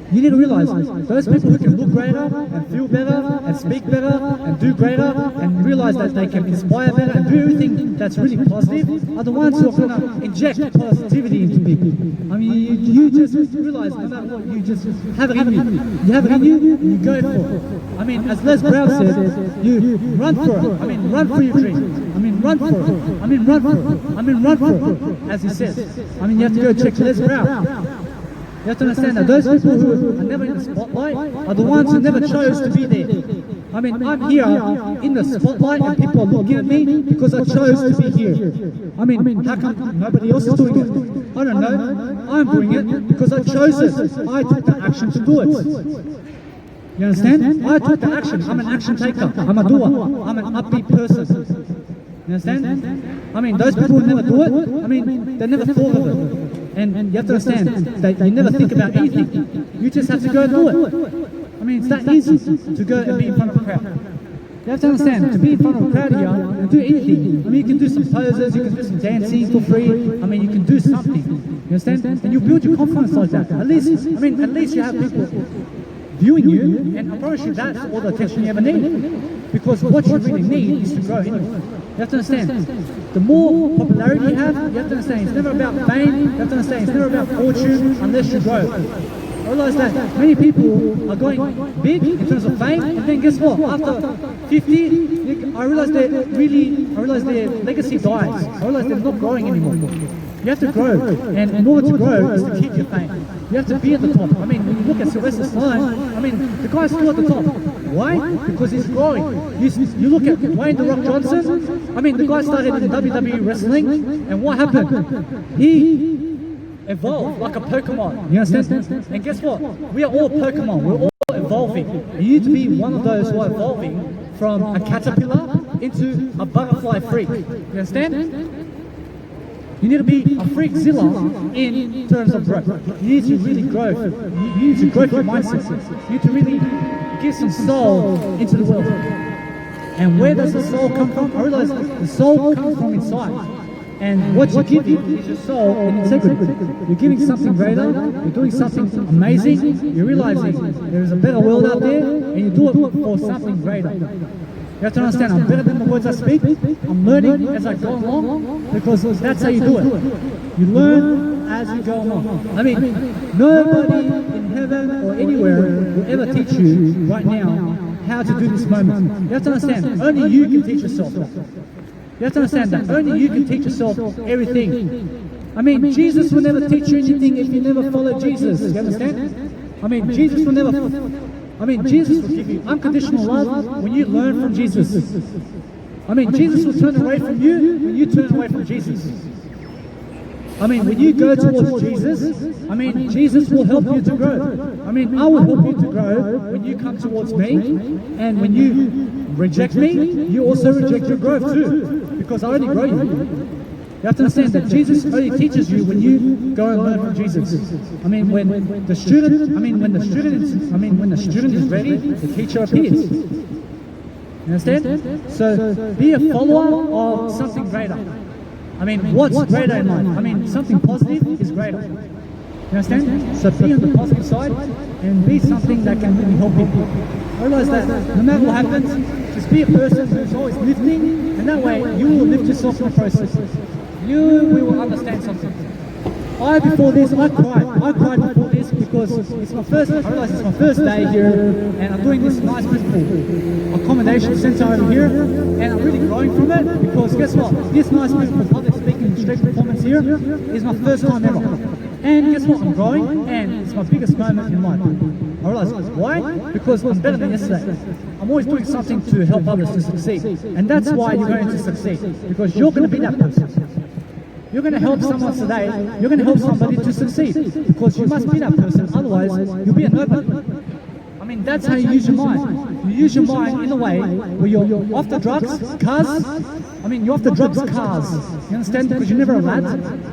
You need to realize those people who can look greater and feel better and speak better and do greater and realize that they can inspire better and do everything that's really positive are the ones who are going to inject positivity into people. I mean, you just realize no matter what, you just have it in you. You have it in you and you go for it. I mean, as Les Brown said, you run for it. I mean, run for your dream. I mean, run for it. I mean, run for it. I mean, run for it. As he says. I mean, you have to go check Les Brown. You have to understand that those people who are never in the spotlight are the ones who never chose to be there. I mean, I'm here in the spotlight and people are looking at me because I chose to be here. I mean, how come nobody else is doing it? I don't know. I'm doing it because I chose it. I took the action to do it. You understand? I took the action. I'm an action taker. I'm a doer. I'm an upbeat person. You understand? I mean, those people who never do it, I mean, they never thought of it. And you have to understand, they never think about anything. You just have to go and do it. I mean, it's that easy to go and be in front of a crowd. You have to understand, to be in front of a crowd here and do anything. I mean, you can do some poses, you can do some dancing for free. I mean, you can do something. You understand? And you build your confidence like that. At least you have people viewing you, and I promise you that's all the attention you ever need. Because what you really need is to grow anyway. You have to understand, the more popularity you have to understand it's never about fame, you have to understand it's never about fortune unless you grow. I realize that many people are going big in terms of fame, and then guess what? After 50, I realize their legacy dies. I realize they're not growing anymore. You have to grow, and in order to grow is to keep your fame. You have to be at the top. I mean, when you look at Sylvester Stallone, I mean, the guy's still at the top. Why? Because he's growing. You look at Dwayne "The Rock" Johnson, I mean, the guy started in WWE wrestling, and what happened? He evolved like a Pokemon. You understand? And guess what? We are all Pokemon. We're all evolving. You need to be one of those who are evolving from a caterpillar into a butterfly freak. You understand? You need to be a freakzilla in terms of growth. You need to really grow. You need to grow your mindset. You need to really give some soul into the world. And where does the soul come from? I realize the soul comes from inside. And what you're giving is your soul and integrity. You're giving something greater, you're doing something amazing, you're realizing there is a better world out there, and you do it for something greater. You have to understand, I'm better than the words I speak. I'm learning as I go along, because that's how you do it. You learn as you go along. I mean, nobody in heaven or anywhere will ever teach you right now how to do this moment. You have to understand, only you can teach yourself that. You have to understand that only you can teach yourself everything. I mean, Jesus will never teach you anything if you never follow Jesus. You understand? I mean, Jesus will give you unconditional love when you learn from Jesus. I mean, Jesus will turn away from you when you turn away from Jesus. I mean, when you go towards Jesus, I mean, Jesus will help you to grow. I mean, I will help you to grow when you come towards me, and when you reject me, you also reject your growth too, because I only grow you. You have to understand that Jesus only teaches you when you go and learn from Jesus. I mean, when the student is ready, the teacher appears. You understand? So be a follower of something greater. I mean, what's greater in life? I mean, something positive is greater. You understand? So be on the positive side and be something that can really help people. Realize that no matter what happens, just be a person who's always lifting, and that way you will lift yourself in the process. You will understand something. I cried before this because I realize it's my first day here, and I'm doing this nice beautiful accommodation center over here, and I'm really growing from it, because guess what? This nice beautiful public speaking street performance here is my first time ever. And guess what? I'm growing, and it's my biggest moment in life. I realize why? Because I'm better than yesterday. I'm always doing something to help others to succeed, and that's why you're going to succeed, because you're going to be that person. You're going to help someone today, you're going to help somebody to succeed, because you must be that person, otherwise you'll be a nobody. I mean, that's how you use your mind. You use your mind in a way where you're off the drugs, cars. I mean, you're off the drugs, cars. You understand? Because you're never a lad,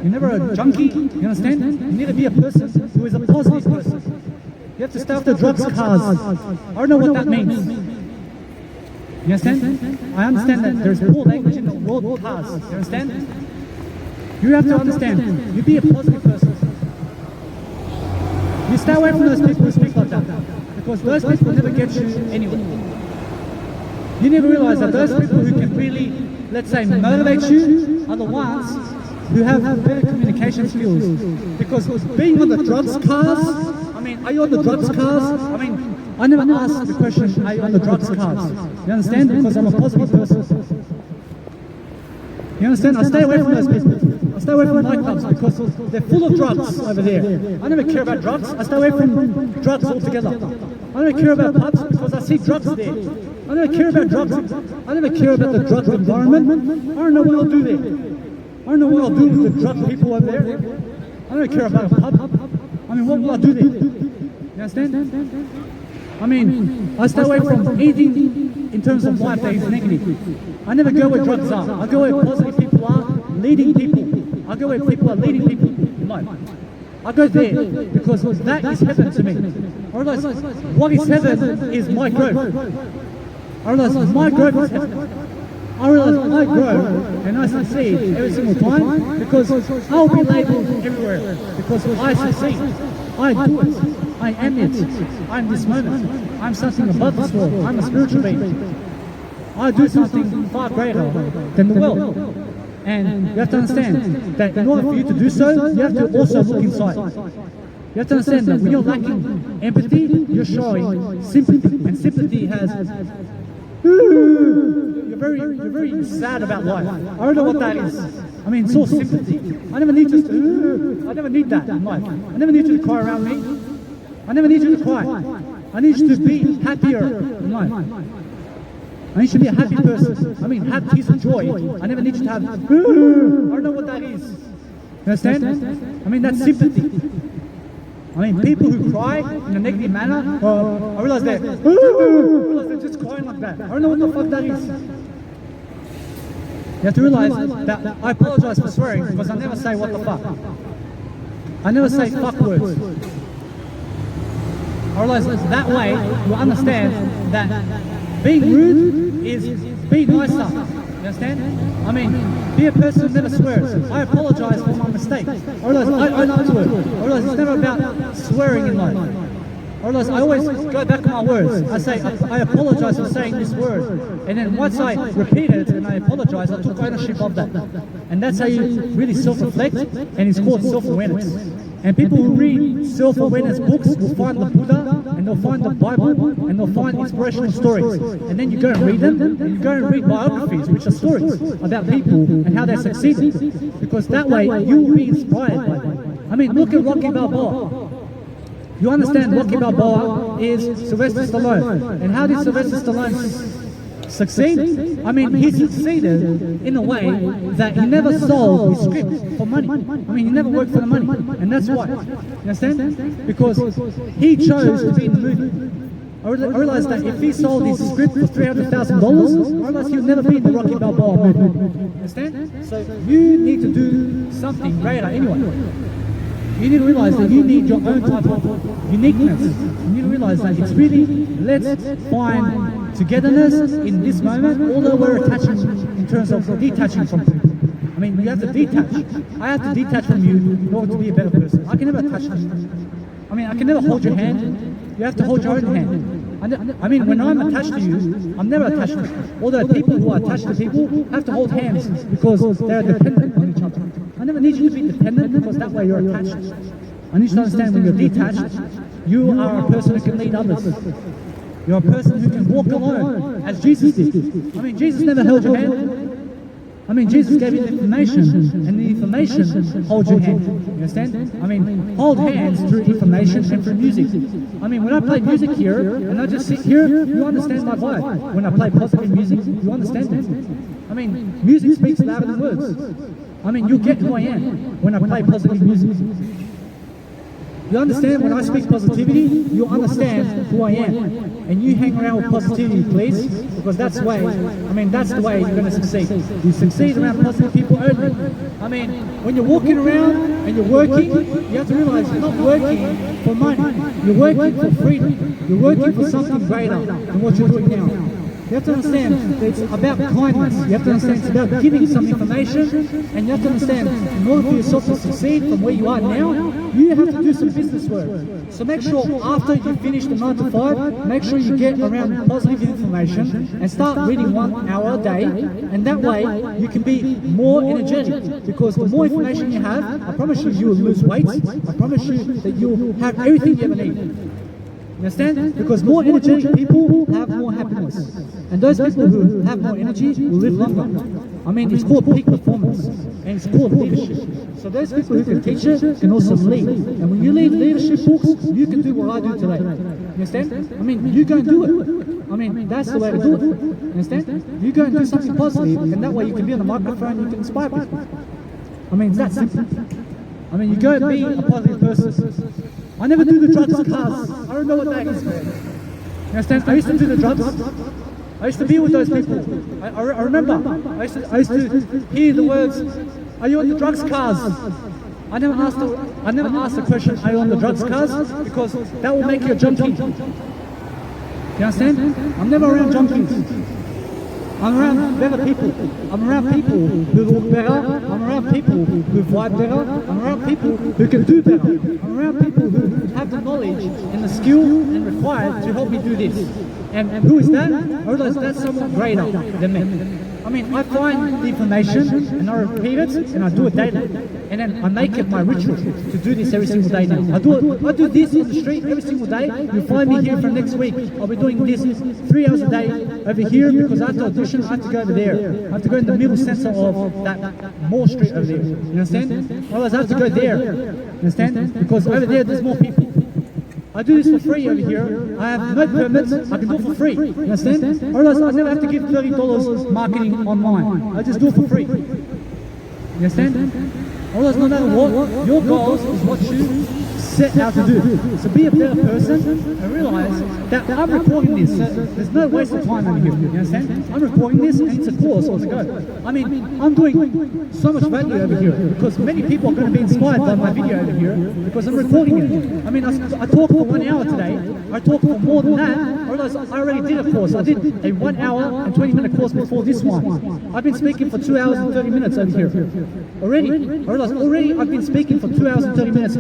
you're never a junkie. You understand? You need to be a person who is a positive person. You have to stay off the drugs, cars. I don't know what that means. You understand? I understand that there's poor language in the world of cars. You understand? You have to understand, you be a positive person. You stay away from those people who speak like that, because those people never get you anywhere. You need to realize that those people who can really, let's say, motivate you are the ones who have better communication skills. Because being on the drugs cars, I mean, are you on the drugs cars? I mean, I never asked the question, are you on the drugs cars? You understand? Because I'm a positive person. You understand? I stay away from those people. I stay away from nightclubs because they're full of drugs over there. I never care about drugs. I stay away from drugs altogether. I never care about pubs because I see drugs there. I never care about drugs. I never care about the drug environment. I don't know what I'll do there. I don't know what I'll do with the drug people over there. I don't care about a pub. I mean, what will I do there? You understand? I mean, I stay away from anything in terms of life that is negative. I never go where drugs are. I go where positive people are, leading people. I go where people are leading people in life. I go there because that is heaven to me. I realize what is heaven is my growth. I realize my growth is heaven. I realize I grow and I succeed every single time because I'll be labelled everywhere because I succeed. I do it. I am it. I'm this moment. I'm something above this world. I'm a spiritual being. I do something far greater than the world. And you have to understand that in order for you to do so, you have to also look inside. You have to understand that when you're lacking empathy, you're showing sympathy. And sympathy has... You're very sad about life. I don't know what that is. I mean, it's all sympathy. I never need just I never need that in life. I never need you to cry around me. I never need you to cry. I need you to be happier in life. I need you to be a happy person. I mean, have peace and joy. I never need you to have... I don't know what that is. You understand? I mean, that's sympathy. I mean, people who cry in a negative manner, I realize they're just crying like that. I don't know what the fuck that is. You have to realize that I apologize for swearing because I never say what the fuck. I never say fuck words. I realize that way you understand that being rude is be nicer. You understand? I mean, be a person who never swears. I apologize for my mistakes. I realize I own up to it. I realize it's never about swearing in life. I realize I always go back on my words. I say, I apologize for saying this word. And then once I repeat it and I apologize, I took ownership of that. And that's how you really self-reflect, and it's called self-awareness. And people who read self-awareness books will find the Buddha, and they'll find the Bible, and they'll find inspirational stories. And then you go and read them, and you go and read biographies, which are stories about people and how they succeeded. Because that way, you will be inspired by them. I mean, look at Rocky Balboa. You understand Rocky Balboa is Sylvester Stallone. And how did Sylvester Stallone succeed? I mean, he succeeded in a way that he never sold his script for money. I mean, he never worked for the money. And that's why. You understand? Because he chose to be in the movie. I realized that if he sold his script for $300,000, I realized he would never be in the Rocky Balboa movie. Understand? So you need to do something greater anyway. You need to realize that you need your own type of uniqueness. You need to realize that it's really, let's find togetherness in this moment, although we're attaching in terms of detaching from people. I mean, you have to detach. I have to detach from you in order to be a better person. I can never attach to you. I mean, I can never hold your hand. You have to hold your own hand. I mean, when I'm attached to you, I'm never attached to you. Although people who are attached to people have to hold hands because they're dependent on each other. I never need you to be dependent because that way you're attached. I need you to understand when you're detached, you are a person who can lead others. You're a person who can walk alone, as Jesus did. I mean, Jesus never held your hand. I mean, Jesus gave you the information, and the information holds your hand. You understand? I mean, hold hands through information and through music. I mean, when I play music here, and I just sit here, you understand my vibe. When I play positive music, you understand it. I mean, music speaks louder than words. I mean, you get who I am when I play positive music. You understand when I speak positivity, you understand who I am. And you hang around with positivity, please, because that's the way, that's the way you're going to succeed. You succeed around positive people only. I mean, when you're walking around and you're working, you have to realize you're not working for money. You're working for freedom. You're working for something greater than what you're doing now. You have to understand that it's about kindness. You have to understand it's about giving some information, and you have to understand in order for yourself to succeed from where you are now, you have to do some business work. So make sure after you finish the 9 to 5, make sure you get around positive information and start reading 1 hour a day, and that way you can be more energetic, because the more information you have, I promise you will lose weight. I promise you that you'll have everything you ever need. You understand? Because more energetic people have more happiness. And those people who have more energy will live longer. I mean, it's called peak performance, and it's called leadership. So those people who can teach it can also lead. And when you read leadership books, you can do what I do today. You understand? I mean, you go and do it. I mean, that's the way to do it. You understand? You go and do something positive, and that way you can be on the microphone, you can inspire people. I mean, it's that simple. I mean, you go and be a positive person. I never do the drugs cars. I don't know what that is, man. You understand? I used to do the drugs. I used to be with those people. I remember. I used to hear the words, "Are you on the drugs cars?" I never asked the question, "Are you on the drugs cars?" Because that will make you a junkie. You understand? I'm never around junkies. I'm around better people. I'm around people who look better. I'm around people who vibe better. I'm around people who can do better. I'm around people who have the knowledge and the skill and required to help me do this. And who is that? I realize that's someone greater than me. I mean, I find the information and I repeat it and I do it daily. And then I make it my ritual to do this every single day now. I do this on the street every single day. You'll find me here from next week. I'll be doing this 3 hours a day over here, because I have to audition, I have to go over there. I have to go in the middle center of that Mall Street over there. You understand? Otherwise I have to go there. You understand? Because over there there's more people. I do this for free over here. I have no permits. I can do it for free. You understand? Otherwise, I never have to give $30 marketing online. I just do it for free. You understand? Otherwise, no matter what, your goals is what you set out to do. So be a better person and realize that I'm recording this. So there's no waste of time over here. You understand? I'm recording this and it's a course on the go. I mean, I'm doing so much value over here because many people are going to be inspired by my video over here because I'm recording it. I mean, I talked for 1 hour today. I talked for more than that. I realized I already did a course. I did a 1 hour and 20-minute course before this one. I've been speaking for 2 hours and 30 minutes over here. Already. I realized already I've been speaking for 2 hours and 30 minutes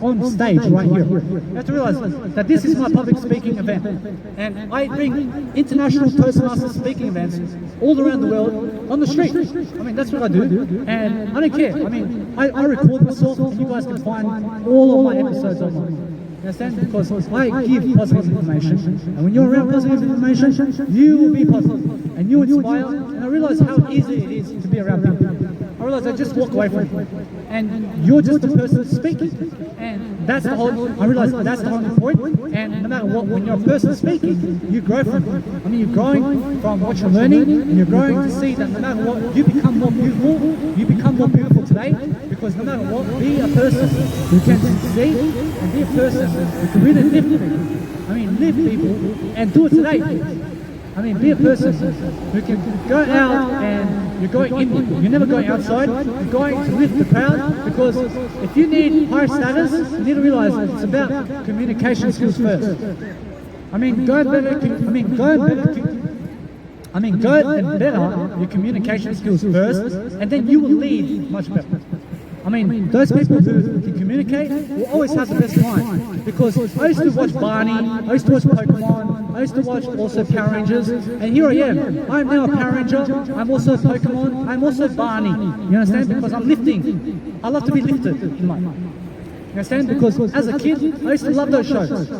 on stage right here. You have to realize that this is my public speaking event. And I bring international Toastmasters speaking events all around the world on the street. I mean, that's what I do. And I don't care. I mean, I record myself and you guys can find all of my episodes online. You understand? Because I give positive information, and when you're around positive information, you will be positive, and you inspire, and I realize how easy it is to be around people. I realize I just walk away from it, and you're just the person speaking, and that's the whole, I realize that's the whole point, and no matter what, when you're a person speaking, you grow from it. I mean, you're growing from what you're learning, and you're growing to see that no matter what, you become more beautiful today, because no matter what, be a person who can succeed, and be a person who can really lift people. I mean, lift people, and do it today. I mean, be a person who can go out and you're going inward. You're never going outside. You're going to lift the crowd, because if you need higher status, you need to realize it's about communication skills first. I mean, go and better your communication skills first, and then you will lead much better. I mean, those people who can communicate will always have the best time. Because I used to watch Barney, I used to watch Pokemon, I used to watch also Power Rangers, and here I am. I'm now a Power Ranger, I'm also Pokemon, I'm also Barney. You understand? Because I'm lifting. I love to be lifted in life. You understand? Because as a kid, I used to love those shows.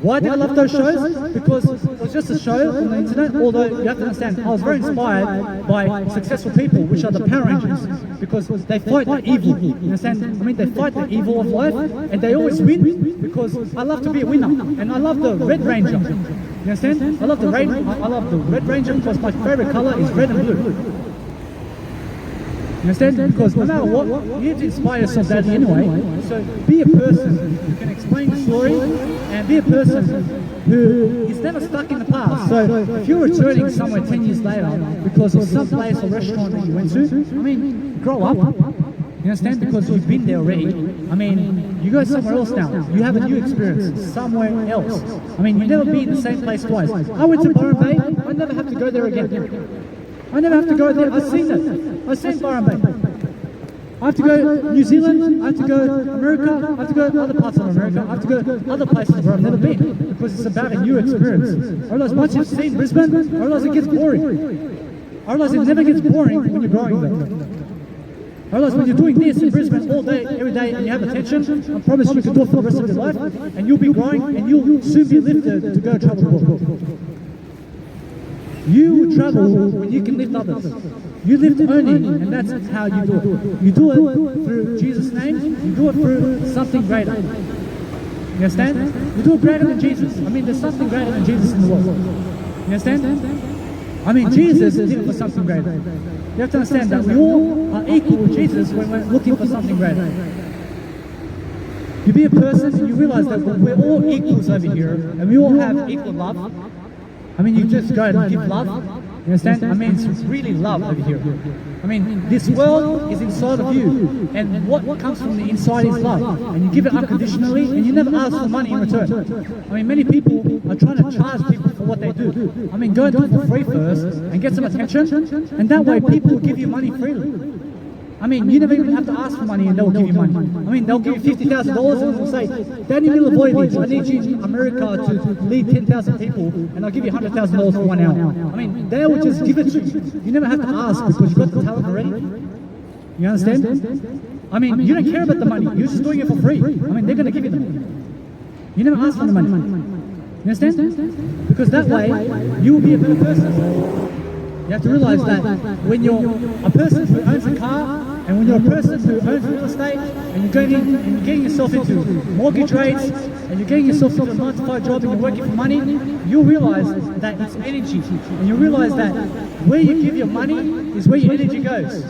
Why did I love those shows? Because it was just a show on the internet, although you have to understand, I was very inspired by successful people, which are the Power Rangers, because they fight the evil, you understand? I mean, they fight the evil of life, and they always win, because I love to be a winner, and I love the Red Ranger, you understand? I love the Red Ranger because my favorite color is red and blue. You understand? Because no matter what, you have to inspire yourself daily anyway. So be a person who can explain the story, and be a person who is never stuck in the past. So if you're returning somewhere 10 years later because of some place or restaurant that you went to, I mean, grow up. You understand? Because you've been there already. I mean, you go somewhere else now. You have a new experience somewhere else. I mean, you've never been in the same place twice. I went to Byron Bay. I never have to go there again. I never have to go there. I've seen it. I've seen Byron Bay. I have to go New Zealand, I have to go America, I have to go other parts of America, I have to go other places where I've never been, because it's about a new experience. I realize once you've seen Brisbane, I realize it gets boring. I realize it never gets boring when you're growing there. I realize when you're doing this in Brisbane all day, every day, and you have attention, I promise you can do it for the rest of your life, and you'll be growing, and you'll soon be lifted to go travel the world. You will travel when you can lift others. You lift only, and that's how you do it. You do it through Jesus' name, you do it through something greater. You understand? You do it greater than Jesus. I mean, there's something greater than Jesus in the world. You understand? I mean, Jesus did it for something greater. You have to understand that we all are equal with Jesus when we're looking for something greater. You be a person and you realize that we're all equals over here, and we all have equal love. I mean, you just go and give love. You understand? I mean, it's really love over here. I mean, this world is inside of you, and what comes from the inside is love. And you give it unconditionally, and you never ask for money in return. I mean, many people are trying to charge people for what they do. I mean, go and do it for free first, and get some attention, and that way people will give you money freely. I mean, you never even have to ask for money and they'll give you money. I mean, they'll give you $50,000 and they'll say, Danny Milivojevic, I need you in America to lead 10,000 people and I'll give you $100,000 for 1 hour. I mean, they will just give it to you. You never have to ask because you've got the talent already. You understand? I mean, you don't care about the money. You're just doing it for free. I mean, they're going to give you the money. You never ask for the money. You understand? Because that way, you will be a better person. You have to realize that when you're a person who owns a car, and when you're a person who owns real estate, and you're going in and you're getting yourself into mortgage rates, and you're getting yourself into a 9-to-5 job and you're working for money, you'll realize that it's energy. And you'll realize that where you give your money is where your energy goes.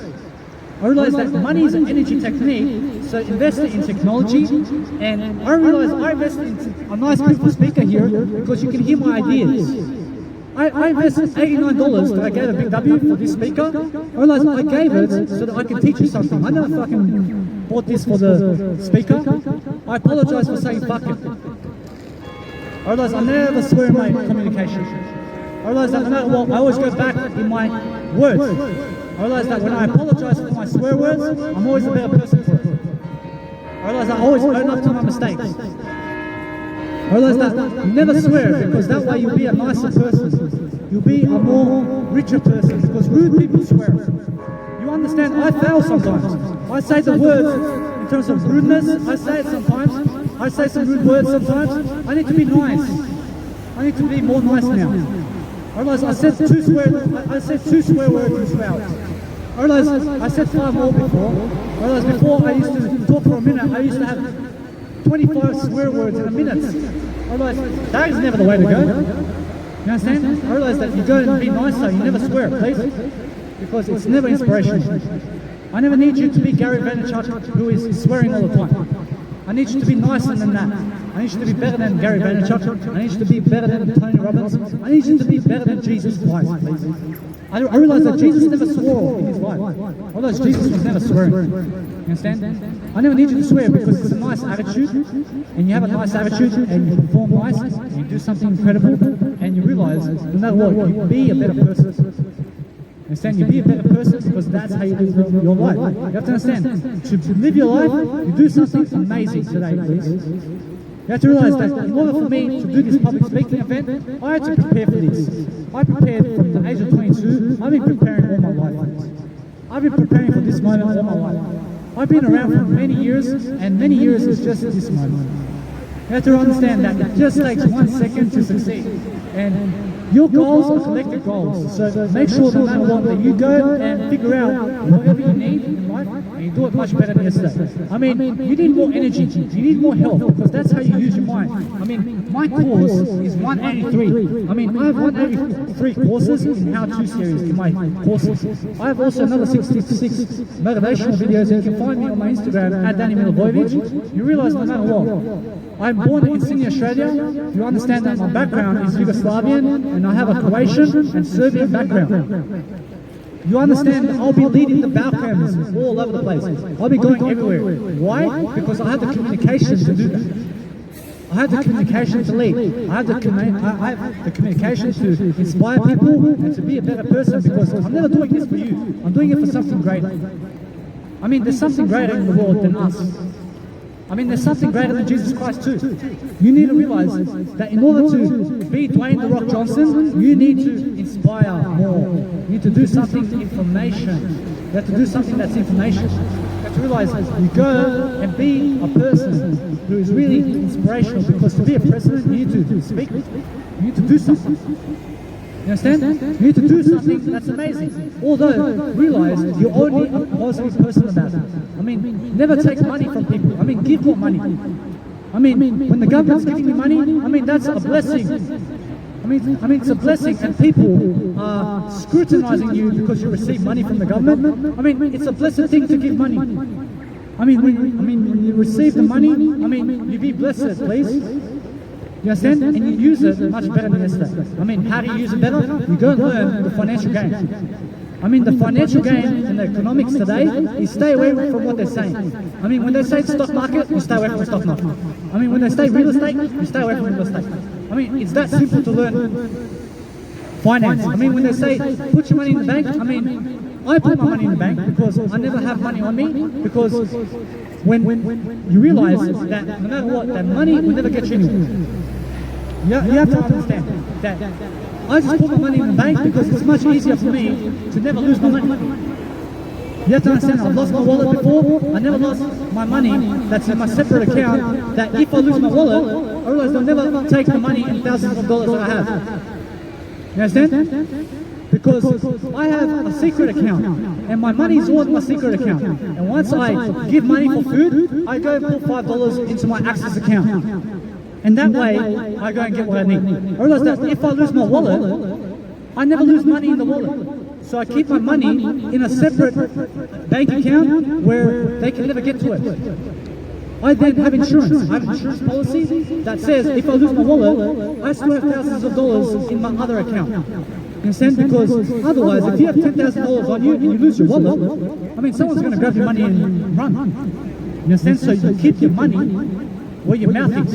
I realize that money is an energy technique, so invest it in technology. And I realize I invested in a nice beautiful speaker here because you can hear my ideas. I invested $89 that I gave a Big W for this speaker. I realized I gave it so that I could teach you something. I never fucking bought this for the speaker. I apologize for saying fuck it. I realized I never swear in my communication. I realized that no matter what, I always go back in my words. I realized that when I apologize for my swear words, I'm always a better person for it. I realized I always own up to my mistakes. I realize that never swear, because that way you'll be a nicer person. You'll be a more richer person, because rude people swear. You understand, I fail sometimes. I say the words in terms of rudeness, I say it sometimes. I say some rude words sometimes. I need to be nice. I need to be more nice now. I realize I said two swear words in 2 hours. I realize I said 5 more before. I realize before I used to talk for a minute, I used to have 25 swear words in a minute. I realised that is never the way to go. You understand? I realised that you go and be nicer, you never swear, please. Because it's never inspirational. I never need you to be Gary Vaynerchuk, who is swearing all the time. I need you to be nicer than that. I need you to be better than Gary Vaynerchuk. I need you to be better than Tony Robbins. I need you to be better than Jesus Christ, please. I realised that Jesus never swore in his life. I realised Jesus was never swearing. You understand? I never need you to swear because it's a nice attitude, and you have a nice attitude, and you perform nice, and you do something incredible, and you realise, no matter what, you be a better person. Understand? You be a better person because that's how you live your life. You have to understand, to live your life, you do something amazing today, please. You have to realise that in order for me to do this public speaking event, I had to prepare for this. I prepared from the age of 22. I've been preparing all my life. I've been preparing for this moment all my life. I've been around for many years, and many years is just this moment. You have to understand that it just takes 1 second to succeed. And your goals are collective goals. So make sure no matter what that you go and figure out whatever you need in life, and you do it much better than yesterday. I mean, you need more energy, you need more health, because that's how you use your mind. I mean, my course is 183. I mean, I have 183 courses in how-to series in my courses. I have also another 66 motivational videos, and you can find me on my Instagram at Danny Milivojevic. You realise no matter what, I'm born in Sydney, Australia. You understand that my background is Yugoslavian, and I have a Croatian and Serbian background. You understand that I'll be leading the Balkans all over the place. I'll be going everywhere. Why? Because I have the communication to do that. I I have the communication to lead. I have the communication to inspire people and to be a better person, because I'm never doing this for you. I'm doing it for something greater. I mean, there's something greater in the world than us. I mean, there's something greater than Jesus Christ too. You need to realize that in order to be Dwayne The Rock Johnson, you need to inspire more. You need to do something information. You have to do something that's information. You have to realize you go and be a person who is really inspirational, because to be a president, you need to speak. You need to do something. You understand? You need to do something that's amazing. Although, realize you're only a positive person about it. I mean, never take money from people. I mean, give more money. I mean, when the government's giving you money, I mean, that's a blessing. I mean, it's a blessing, and people are scrutinizing you because you receive money from the government. I mean, it's a blessed thing to give money. I mean, when you receive the money, I mean, you be blessed, please. You understand? And you use it much better than yesterday. I mean, how do you use it better? You go and learn the financial game. I mean, the financial game in the economics today is stay away from what they're saying. I mean, when they say stock market, you stay away from the stock market. I mean, when they say real estate, you stay away from real estate. I mean, it's that simple to learn finance. I mean, when they say put your money in the bank, I mean, I put my money in the bank because I never have money on me, because when you realize that no matter what, that money will never get you anywhere. You have to understand that I just put my money in the bank because it's much easier for me to never lose my money. You have to understand, I've lost my wallet before. I never lost my money that's in my separate account, that if I lose my wallet, I realize they'll never take the money and thousands of dollars that I have. You understand? Because I have a secret account, and my money is all in my secret account. And once I give money for food, I go and put $5 into my Access account. And that way, I go and get what I need. I realize that if I lose my wallet, I never lose money in the wallet. So I keep my money in a separate bank account where they can never get to it. I then have insurance. I have an insurance policy that says if I lose my wallet, I still have thousands of dollars in my other account. You understand? Because otherwise, if you have $10,000 on you and you lose your wallet, I mean, someone's going to grab your money and run. You understand? So you keep your money where your mouth is.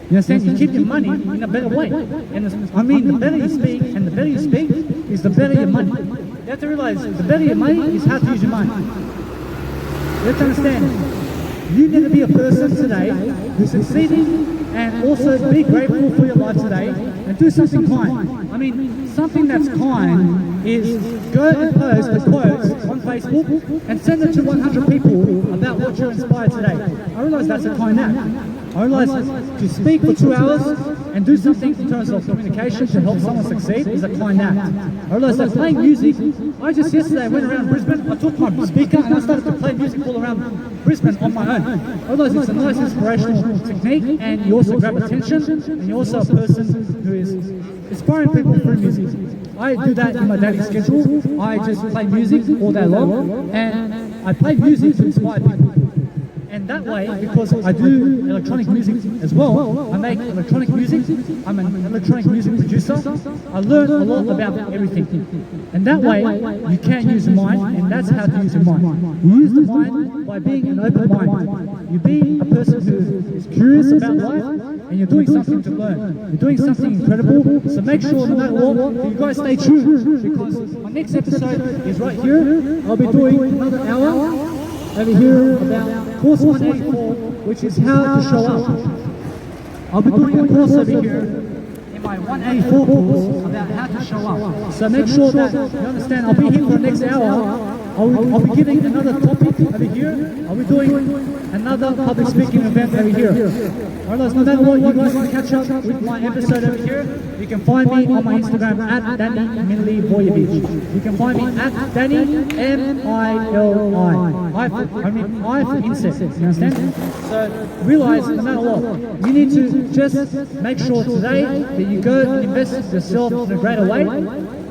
You understand? You keep your money in a better way. And I mean, the better you speak, and the better you speak, is the better your money. You have to realize, the better your money is how to use your mind. You have to understand, you need to be a person today who's succeeding, and also be grateful for your life today, and do something kind. I mean, something that's kind is go and post a quote on Facebook and send it to 100 people about what you're inspired today. I realize that's a kind act. I realize to speak for 2 hours and do something in terms of communication to help someone succeed is a kind act. I realize that playing music, I just yesterday went around Brisbane, I took my speaker and I started to play music all around Brisbane on my own. I realize it's a nice inspirational technique, and you also grab attention, and you're also a person who is inspiring people through music. I do that in my daily schedule. I just play music all day long, and I play music to inspire people. And that way, because I do electronic music as well, I make electronic music, I'm an electronic music producer, I learn a lot about everything. And that way, you can use your mind, and that's how to use your mind. You use the mind by being an open mind. You be a person who is curious about life, and you're doing something to learn. You're doing something incredible, so make sure no matter what, you guys stay tuned, because my next episode is right here. I'll be doing another hour over here about course 184, which is how to show up. I'll be doing a course over here in my 184 course about how to show up. So make sure that you understand, I'll be here for the next hour. I'll be giving another topic over here. I'll be doing another public speaking event over here. Alright, no matter what, you guys can catch up with my episode over here. You can find me on my Instagram at Danny Milivojevic. You can find me at Danny M-I-L-I. I for insect, you understand? So realize, no matter what, you need to just make sure today that you go and invest yourself in a greater way.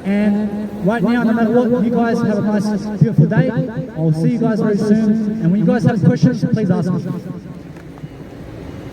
And right now, no matter what, you guys have a nice, beautiful day. I'll see you guys very soon. And when you guys have questions, please ask me.